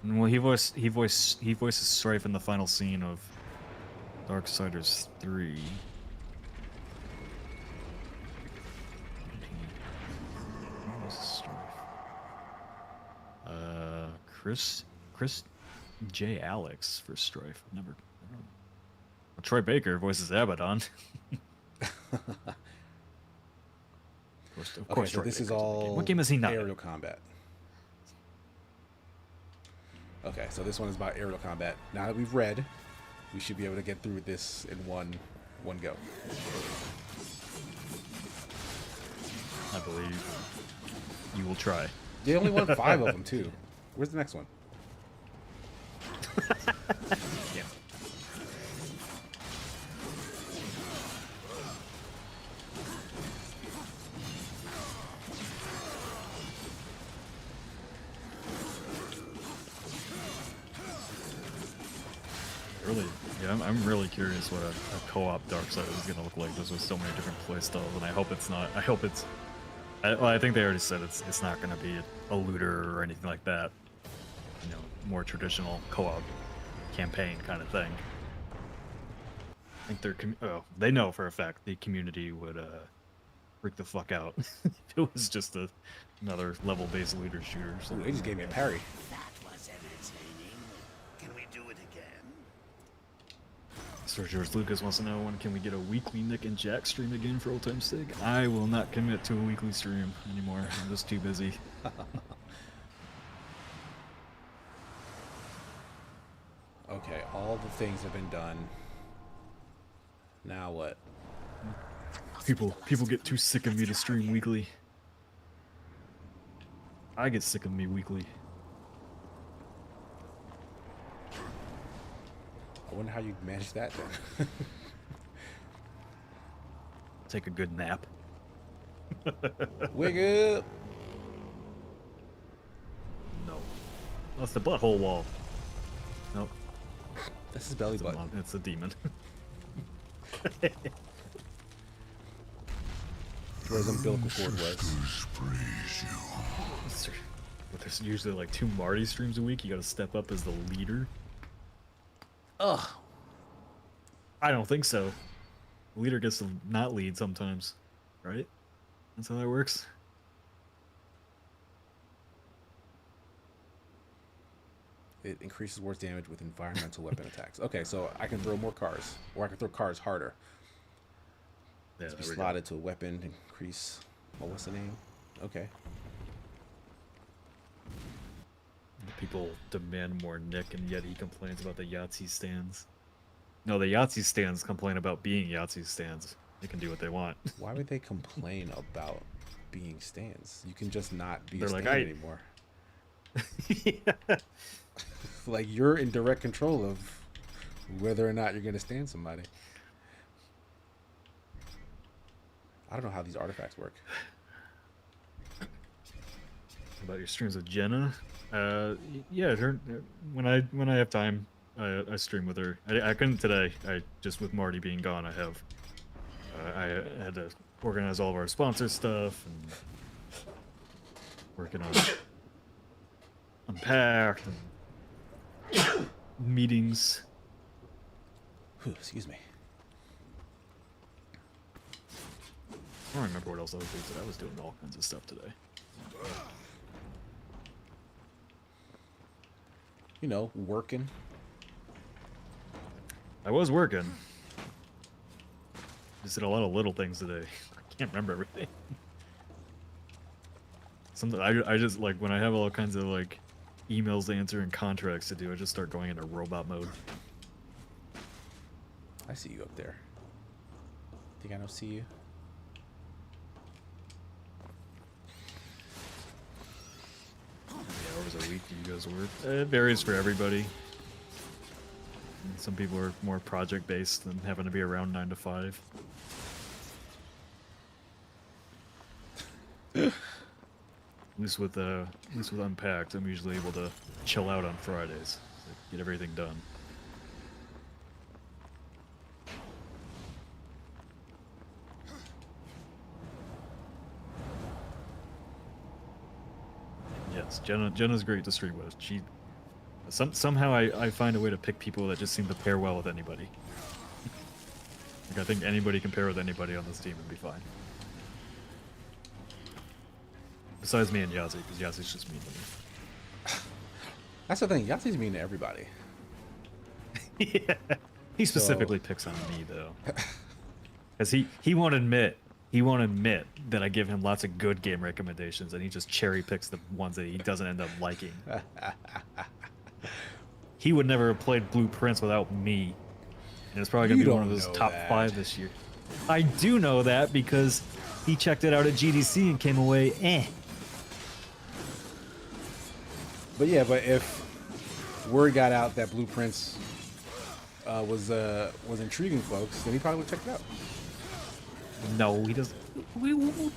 Well, he voices Strife in the final scene of Darksiders 3. Chris J. Alex for Strife. I don't know. Well, Troy Baker voices Abaddon. Of course, So Troy this is Baker's in the game. all What game is he not in? aerial combat. Okay, so this one is about aerial combat. Now that we've read, we should be able to get through this in one go. I believe you will try. They only won 5 of them too. Where's the next one? Yeah. Really, yeah, I'm really curious what a co-op Darksiders is gonna look like. There's with so many different playstyles, and I hope it's not. I hope it's. Well, I think they already said it's not gonna be a looter or anything like that. You know, more traditional co-op campaign kind of thing. I think they know for a fact the community would freak the fuck out if it was just another level-based looter shooter. Ooh, they just gave me a parry. That was entertaining. Can we do it again? Sir George Lucas wants to know, when can we get a weekly Nick and Jack stream again for old time's sake? I will not commit to a weekly stream anymore. I'm just too busy. Okay, all the things have been done. Now what? People get too sick of me to stream weekly. I get sick of me weekly. I wonder how you manage that then. Take a good nap. Wake up! No. That's the butthole wall. Nope. That's his belly button. It's a demon. Where his umbilical cord was. But there's usually like 2 Marty streams a week. You gotta step up as the leader. Ugh. I don't think so. The leader gets to not lead sometimes, right? That's how that works. It increases war's damage with environmental weapon attacks. Okay, so I can throw more cars, or I can throw cars harder. Yeah, To be slotted to a weapon, increase. Oh, what's the name? Okay. People demand more Nick, and yet he complains about the Yahtzee stands. No, the Yahtzee stands complain about being Yahtzee stands. They can do what they want. Why would they complain about being stands? You can just not be They're a like, stand anymore. Yeah. Like, you're in direct control of whether or not you're going to stand somebody. I don't know how these artifacts work. About your streams with Jenna? Yeah, when I have time, I stream with her. I couldn't today. Just with Marty being gone, I had to organize all of our sponsor stuff and working on Unpacked and meetings. Ooh, excuse me. I don't remember what else I was doing today. I was doing all kinds of stuff today. You know, working. I was working. Just did a lot of little things today. I can't remember everything. Something I just like when I have all kinds of like emails to answer and contracts to do, I just start going into robot mode. I see you up there. Think I don't see you? How many hours a week do you guys work? It varies for everybody. Some people are more project based than having to be around 9 to 5. At least with Unpacked, I'm usually able to chill out on Fridays, get everything done. Yes, Jenna's great to stream with. Somehow I find a way to pick people that just seem to pair well with anybody. Like I think anybody can pair with anybody on this team and be fine. Besides me and Yazzie, because Yazzie's just mean to me. That's the thing. Yazzie's mean to everybody. Yeah. He specifically picks on me though. Because he won't admit that I give him lots of good game recommendations, and he just cherry picks the ones that he doesn't end up liking. He would never have played Blueprints without me. And it's probably going to be one of those top 5 this year. I do know that because he checked it out at GDC and came away, eh. But yeah, but if word got out that Blueprints was intriguing folks, then he probably would check it out. No, he doesn't.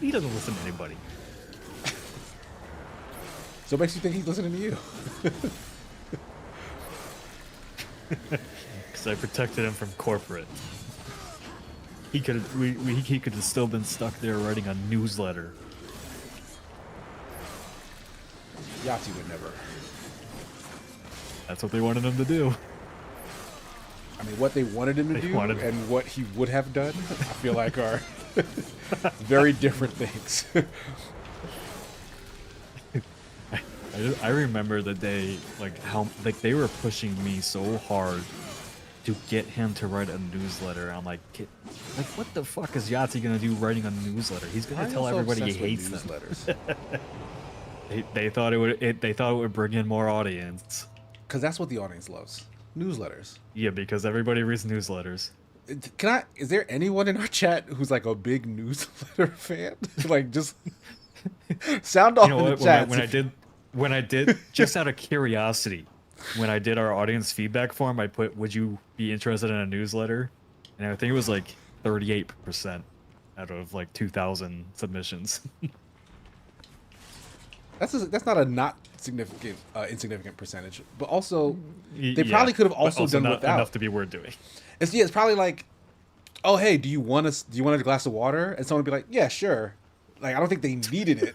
He doesn't listen to anybody. So it makes you think he's listening to you. Because I protected him from corporate. He could have still been stuck there writing a newsletter. Yahtzee would never. That's what they wanted him to do. I mean, what they wanted him to do and what he would have done, I feel like are very different things. I remember the day, how they were pushing me so hard to get him to write a newsletter. I'm like, what the fuck is Yahtzee gonna do writing a newsletter? He's gonna tell everybody he hates them. They thought it would bring in more audience. Because that's what the audience loves. Newsletters. Yeah, because everybody reads newsletters. Is there anyone in our chat who's like a big newsletter fan? Like, just sound off in the chat. When I did, just out of curiosity, when I did our audience feedback form, I put, would you be interested in a newsletter? And I think it was like 38% out of like 2,000 submissions. That's not a not significant insignificant percentage, but also they probably could have also done without enough to be worth doing. It's probably like, oh hey, do you want a glass of water? And someone would be like, yeah, sure. Like, I don't think they needed it,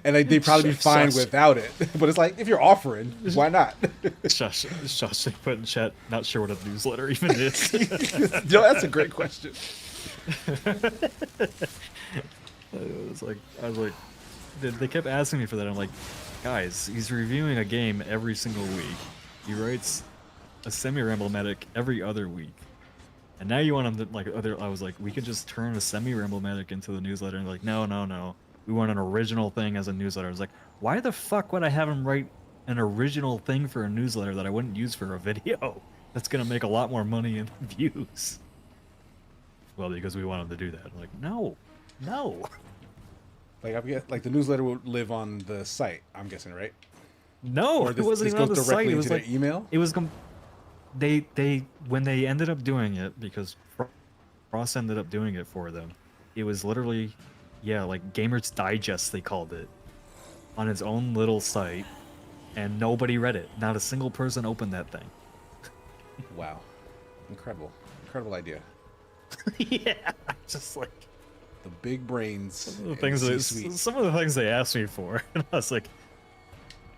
and they'd probably be fine without it. But it's like, if you're offering, why not? Shush, put in chat. Not sure what a newsletter even is. No, that's a great question. I was like, they kept asking me for that. I'm like, guys, he's reviewing a game every single week. He writes a semi-emblematic every other week. And now you want him to, I was like, we could just turn a semi-emblematic into the newsletter. And like, no. We want an original thing as a newsletter. I was like, why the fuck would I have him write an original thing for a newsletter that I wouldn't use for a video? That's going to make a lot more money in views. Well, because we want him to do that. I'm like, no. Like the newsletter will live on the site, I'm guessing, right? No, it wasn't even on the site. It was like email. It was they when they ended up doing it, because Ross ended up doing it for them. It was literally, like Gamers Digest they called it, on its own little site, and nobody read it. Not a single person opened that thing. Wow, incredible idea. Yeah, just like the big brains. Some of the things they asked me for, and I was like,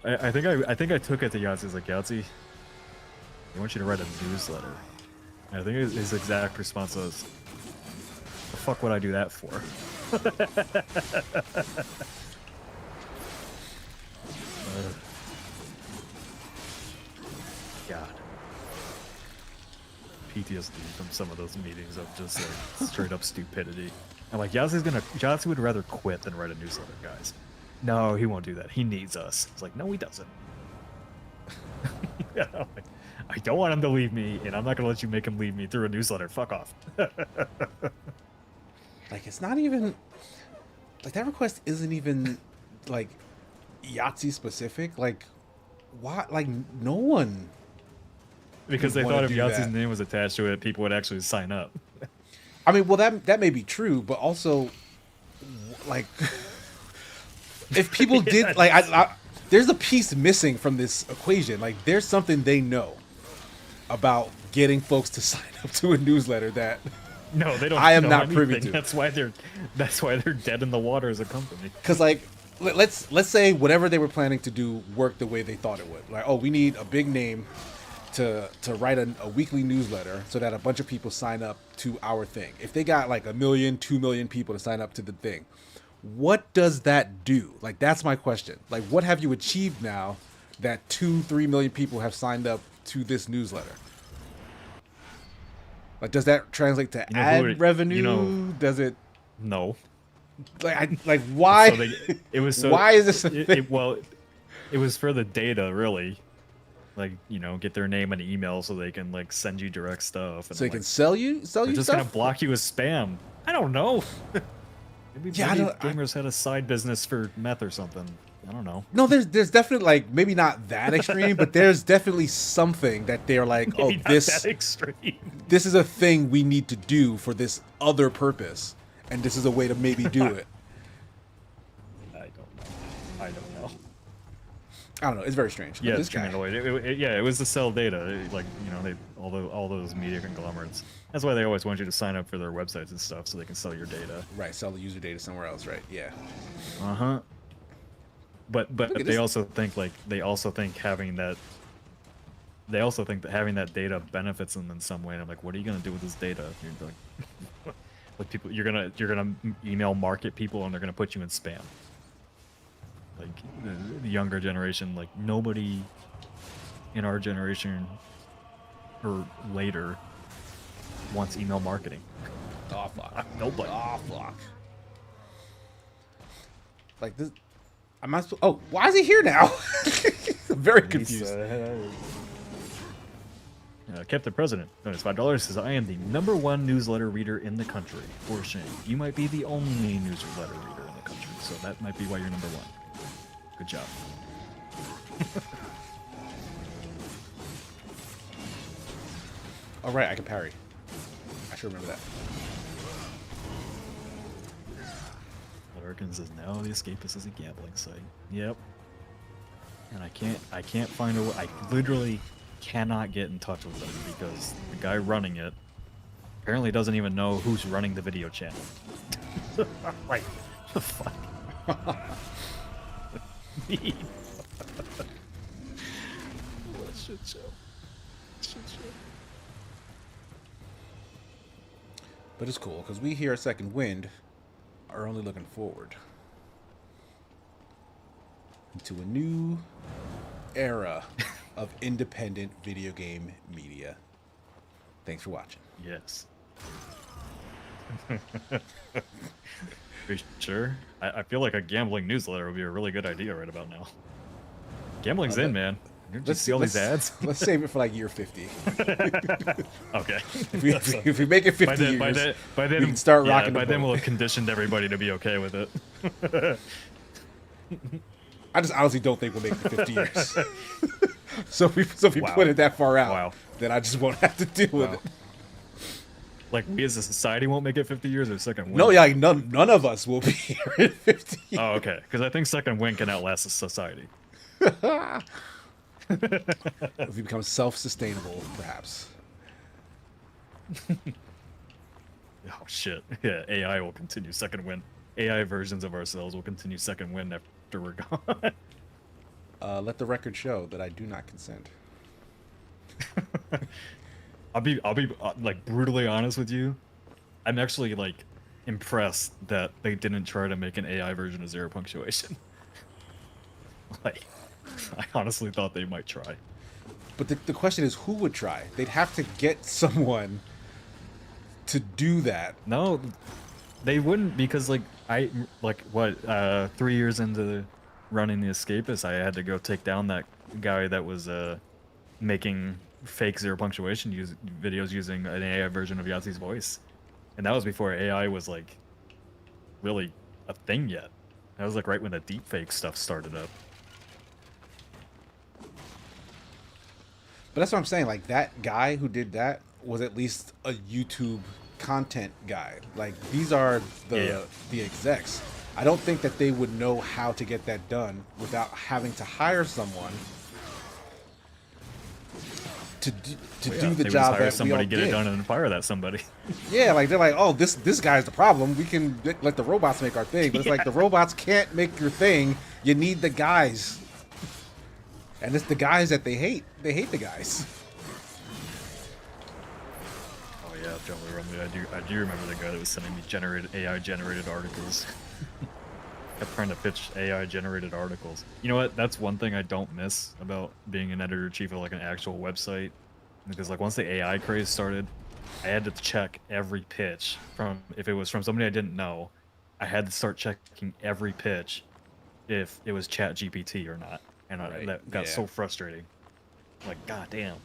I think I took it to Yahtzee. Like, Yahtzee, I want you to write a newsletter. And I think his exact response was, "The fuck would I do that for?" God. PTSD from some of those meetings of just like straight up stupidity. I'm like, Yahtzee would rather quit than write a newsletter, guys. No, he won't do that. He needs us. It's like, no, he doesn't. I don't want him to leave me, and I'm not gonna let you make him leave me through a newsletter. Fuck off. Like, it's not even like that request isn't even like Yahtzee specific. Like, why? Like, no one. Because they thought if Yahtzee's name was attached to it, people would actually sign up. I mean, well, that may be true, but also, like, if people did, like, there's a piece missing from this equation. Like, there's something they know about getting folks to sign up to a newsletter that no, they don't. I am know not anything. privy to. That's why they're dead in the water as a company. Because, like, let's say whatever they were planning to do worked the way they thought it would. Like, oh, we need a big name to write a weekly newsletter so that a bunch of people sign up to our thing. If they got like 1 million, 2 million people to sign up to the thing, what does that do? Like, that's my question. Like, what have you achieved now that 2-3 million people have signed up to this newsletter? Like, does that translate to ad revenue? Does it? No. Like why? It was so, why is this a thing? Well, it was for the data, really. like, you know, get their name and email so they can like send you direct stuff. And So they like, can sell you they're just stuff? gonna block you as spam. I don't know. maybe Yeah, gamers had a side business for meth or something. I don't know. No, there's definitely, like, maybe not that extreme, but there's definitely something that they're like, oh, Maybe not this that extreme. this is a thing we need to do for this other purpose, and this is a way to maybe do it. I don't know. I don't know. It's very strange. Yeah, This it's guy. humanoid. It was to sell data. Like, you know, all those media conglomerates. That's why they always want you to sign up for their websites and stuff so they can sell your data. Right, sell the user data somewhere else, right? Yeah. Uh-huh. But Look at they this. also think having that data benefits them in some way. And I'm like, what are you gonna do with this data? You're like, like people, you're gonna email market people and they're gonna put you in spam. Like the younger generation, like nobody in our generation or later wants email marketing. Oh fuck. Nobody. Oh fuck. Like this. Am I? Oh, why is he here now? I'm very confused. Captain President, donates $5, says, I am the #1 newsletter reader in the country. For shame. You might be the only newsletter reader in the country, so that might be why you're #1. Good job. All right, I can parry. I should remember that. Larkin says, now the Escapist is a gambling site. Yep. And I can't find a way. I literally cannot get in touch with them because the guy running it apparently doesn't even know who's running the video channel. Like, the fuck? What a shit show. But it's cool because we here at Second Wind are only looking forward to a new era of independent video game media. Thanks for watching. Yes. Are you sure? I feel like a gambling newsletter would be a really good idea right about now. Gambling's in, man. You just see all these ads. Let's save it for like year 50. Okay. If we make it 50 years, by then, we can start rocking the by then boat. we'll have conditioned everybody to be okay with it. I just honestly don't think we'll make it to 50 years. So if we Wow. put it that far out, Wow. then I just won't have to deal with it. Like, we as a society won't make it 50 years or Second Wind? No, yeah, like none of us will be here in 50 years. Oh, okay. Because I think Second Wind can outlast a society. If we become self-sustainable, perhaps. Oh, shit. Yeah, AI will continue Second Wind. AI versions of ourselves will continue Second Wind after we're gone. Let the record show that I do not consent. I'll be like brutally honest with you. I'm actually like impressed that they didn't try to make an AI version of Zero Punctuation. Like, I honestly thought they might try. But the question is, who would try? They'd have to get someone to do that. No, they wouldn't, because like 3 years into running the Escapist, I had to go take down that guy that was making fake Zero Punctuation videos using an AI version of Yahtzee's voice, and that was before AI was like really a thing yet. That was like right when the deepfake stuff started up. But that's what I'm saying. Like, that guy who did that was at least a YouTube content guy. Like, these are the execs. I don't think that they would know how to get that done without having to hire someone to do the They job would hire that somebody, we all get did. it done, and then fire that somebody. Yeah, like they're like, oh, this guy's the problem. We can let the robots make our thing, but it's like the robots can't make your thing. You need the guys, and it's the guys that they hate. They hate the guys. Oh yeah, John Lee Rumley. I do remember the guy that was sending me AI generated articles. Kept trying to pitch AI generated articles. You know what? That's one thing I don't miss about being an editor-in-chief of like an actual website, because like once the AI craze started, I had to check every pitch from, if it was from somebody I didn't know, I had to start checking every pitch if it was ChatGPT or not, and that got so frustrating. like, goddamn,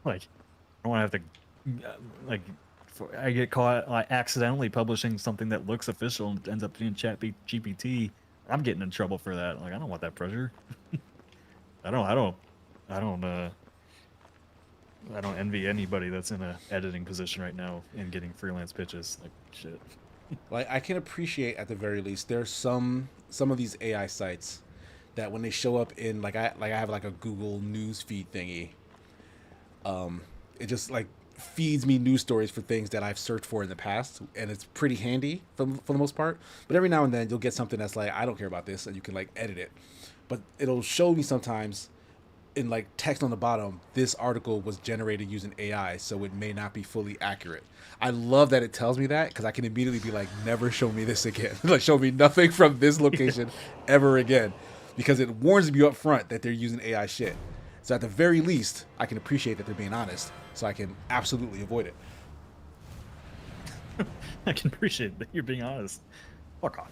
like, I don't want to have to, like, I get caught like accidentally publishing something that looks official and ends up being Chat GPT. I'm getting in trouble for that. Like, I don't want that pressure. I don't envy anybody that's in a editing position right now and getting freelance pitches. Like, shit. Like, I can appreciate at the very least there's some of these AI sites that when they show up in I have like a Google news feed thingy, it just like feeds me news stories for things that I've searched for in the past, and it's pretty handy for the most part. But every now and then you'll get something that's like, I don't care about this, and you can like edit it. But it'll show me sometimes in like text on the bottom, this article was generated using AI, so it may not be fully accurate. I love that it tells me that, because I can immediately be like, never show me this again. Like, show me nothing from this location ever again, because it warns me up front that they're using AI shit. So at the very least, I can appreciate that they're being honest, so I can absolutely avoid it. I can appreciate that you're being honest. Fuck off.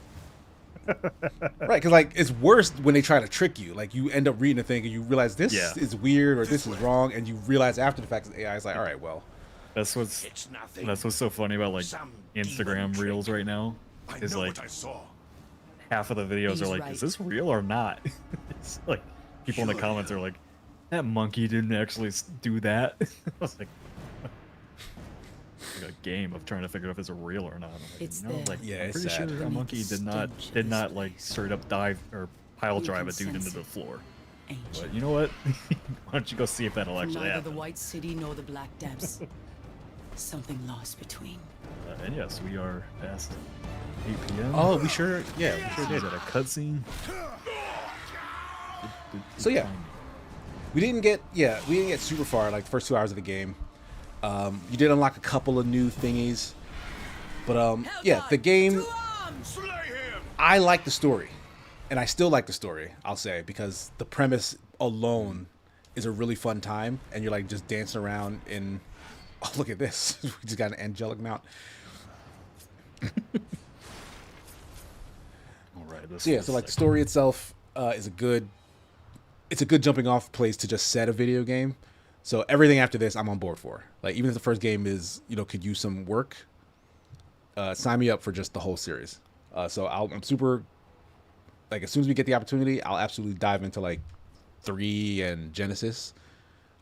Right, because like it's worse when they try to trick you. Like, you end up reading a thing and you realize this is weird or this is wrong, and you realize after the fact that AI is like, all right, well. That's what's so funny about like Instagram Reels right now. Is like half of the videos are like, is this real or not? It's like people in the comments are like, that monkey didn't actually do that. I was like a game of trying to figure out if it's real or not. I'm like, I'm pretty sure a monkey did not like straight up dive or pile drive a dude into the floor. But you know what? Why don't you go see if that'll actually happen? Neither the White City nor the Black Depths. Something lost between. And yes, we are past 8 p.m. Oh, we sure did. Is that a cutscene? So yeah, we didn't get super far, like the first 2 hours of the game. You did unlock a couple of new thingies, but yeah, the game, I like the story, and I still like the story, I'll say, because the premise alone is a really fun time, and you're like just dancing around in, oh, look at this, we just got an angelic mount. All right, So yeah, so like the story itself is a good jumping off place to just set a video game. So everything after this, I'm on board for. Like, even if the first game is, could use some work, sign me up for just the whole series. So I'm super, like, as soon as we get the opportunity, I'll absolutely dive into like 3 and Genesis,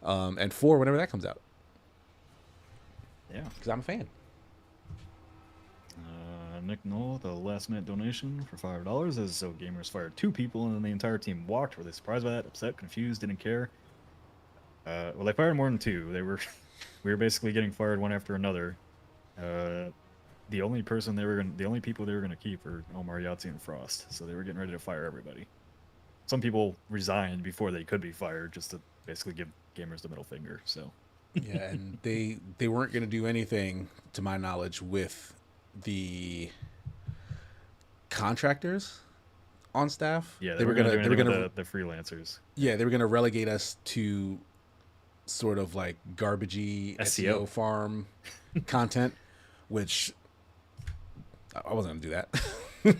and 4 whenever that comes out. Yeah, because I'm a fan. Nick Knoll, the last minute donation for $5 is so gamers fired 2 people and then the entire team walked. Were they surprised by that? Upset? Confused? Didn't care? Well, they fired more than 2. We were basically getting fired one after another. The only people they were gonna keep were Omar, Yahtzee, and Frost. So they were getting ready to fire everybody. Some people resigned before they could be fired, just to basically give gamers the middle finger. So yeah, and they weren't gonna do anything, to my knowledge, with the contractors on staff. Yeah, they were gonna the freelancers. Yeah, they were gonna relegate us to sort of like garbagey SEO farm content, which I wasn't gonna do that.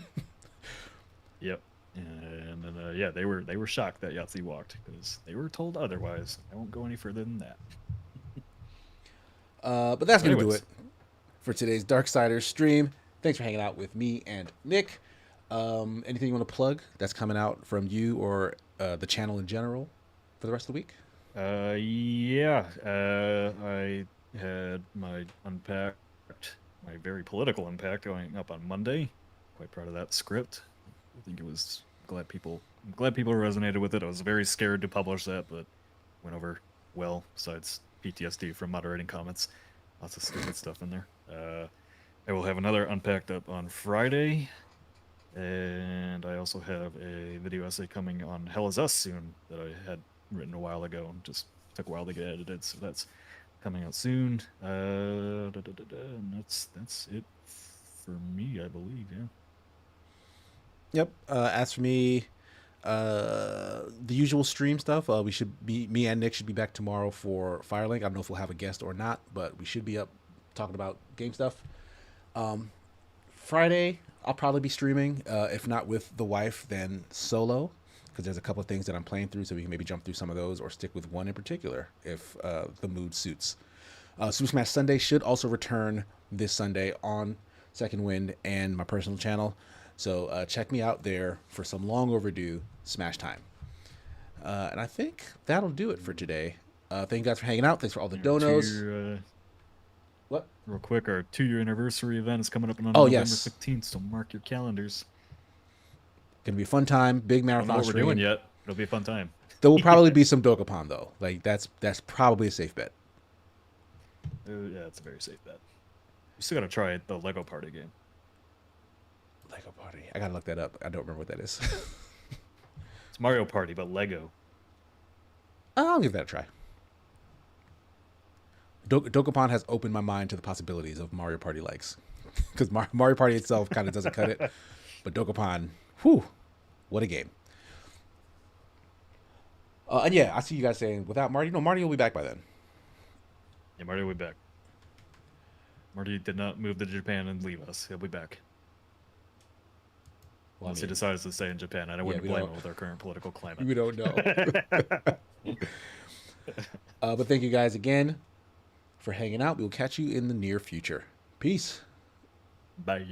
Yep. And then yeah, they were shocked that Yahtzee walked because they were told otherwise. I won't go any further than that. But that's gonna do it for today's Darksiders stream. Thanks for hanging out with me and Nick. Anything you want to plug that's coming out from you or the channel in general for the rest of the week? Yeah. I had my very political Unpacked going up on Monday. Quite proud of that script. I think it was I'm glad people resonated with it. I was very scared to publish that, but went over well, besides PTSD from moderating comments. Lots of stupid stuff in there. I will have another Unpacked up on Friday. And I also have a video essay coming on Hell Is Us soon that I had written a while ago and just took a while to get edited, so that's coming out soon. And that's it for me, I believe. Yeah. Yep. As for me, the usual stream stuff. Me and Nick should be back tomorrow for Firelink. I don't know if we'll have a guest or not, but we should be up talking about game stuff. Friday, I'll probably be streaming. If not with the wife, then solo. because there's a couple of things that I'm playing through, so we can maybe jump through some of those or stick with one in particular if the mood suits. Super Smash Sunday should also return this Sunday on Second Wind and my personal channel. So check me out there for some long overdue Smash time. And I think that'll do it for today. Thank you guys for hanging out. Thanks for all the donos. What? Real quick, our 2-year anniversary event is coming up on November 15th, so mark your calendars. Gonna be a fun time. Big marathon. I don't know what stream. we're doing yet. It'll be a fun time. There will probably be some Dokapon though. Like that's probably a safe bet. Yeah, it's a very safe bet. You still gotta try the Lego Party game. Lego Party. I gotta look that up. I don't remember what that is. It's Mario Party, but Lego. I'll give that a try. Dokapon has opened my mind to the possibilities of Mario Party likes. Because Mario Party itself kind of doesn't cut it. But Dokapon, whew, what a game. And yeah, I see you guys saying, without Marty, no, Marty will be back by then. Yeah, Marty will be back. Marty did not move to Japan and leave us. He'll be back. Well, Unless he decides to stay in Japan. I wouldn't blame him with our current political climate. We don't know. But thank you guys again for hanging out. We will catch you in the near future. Peace. Bye.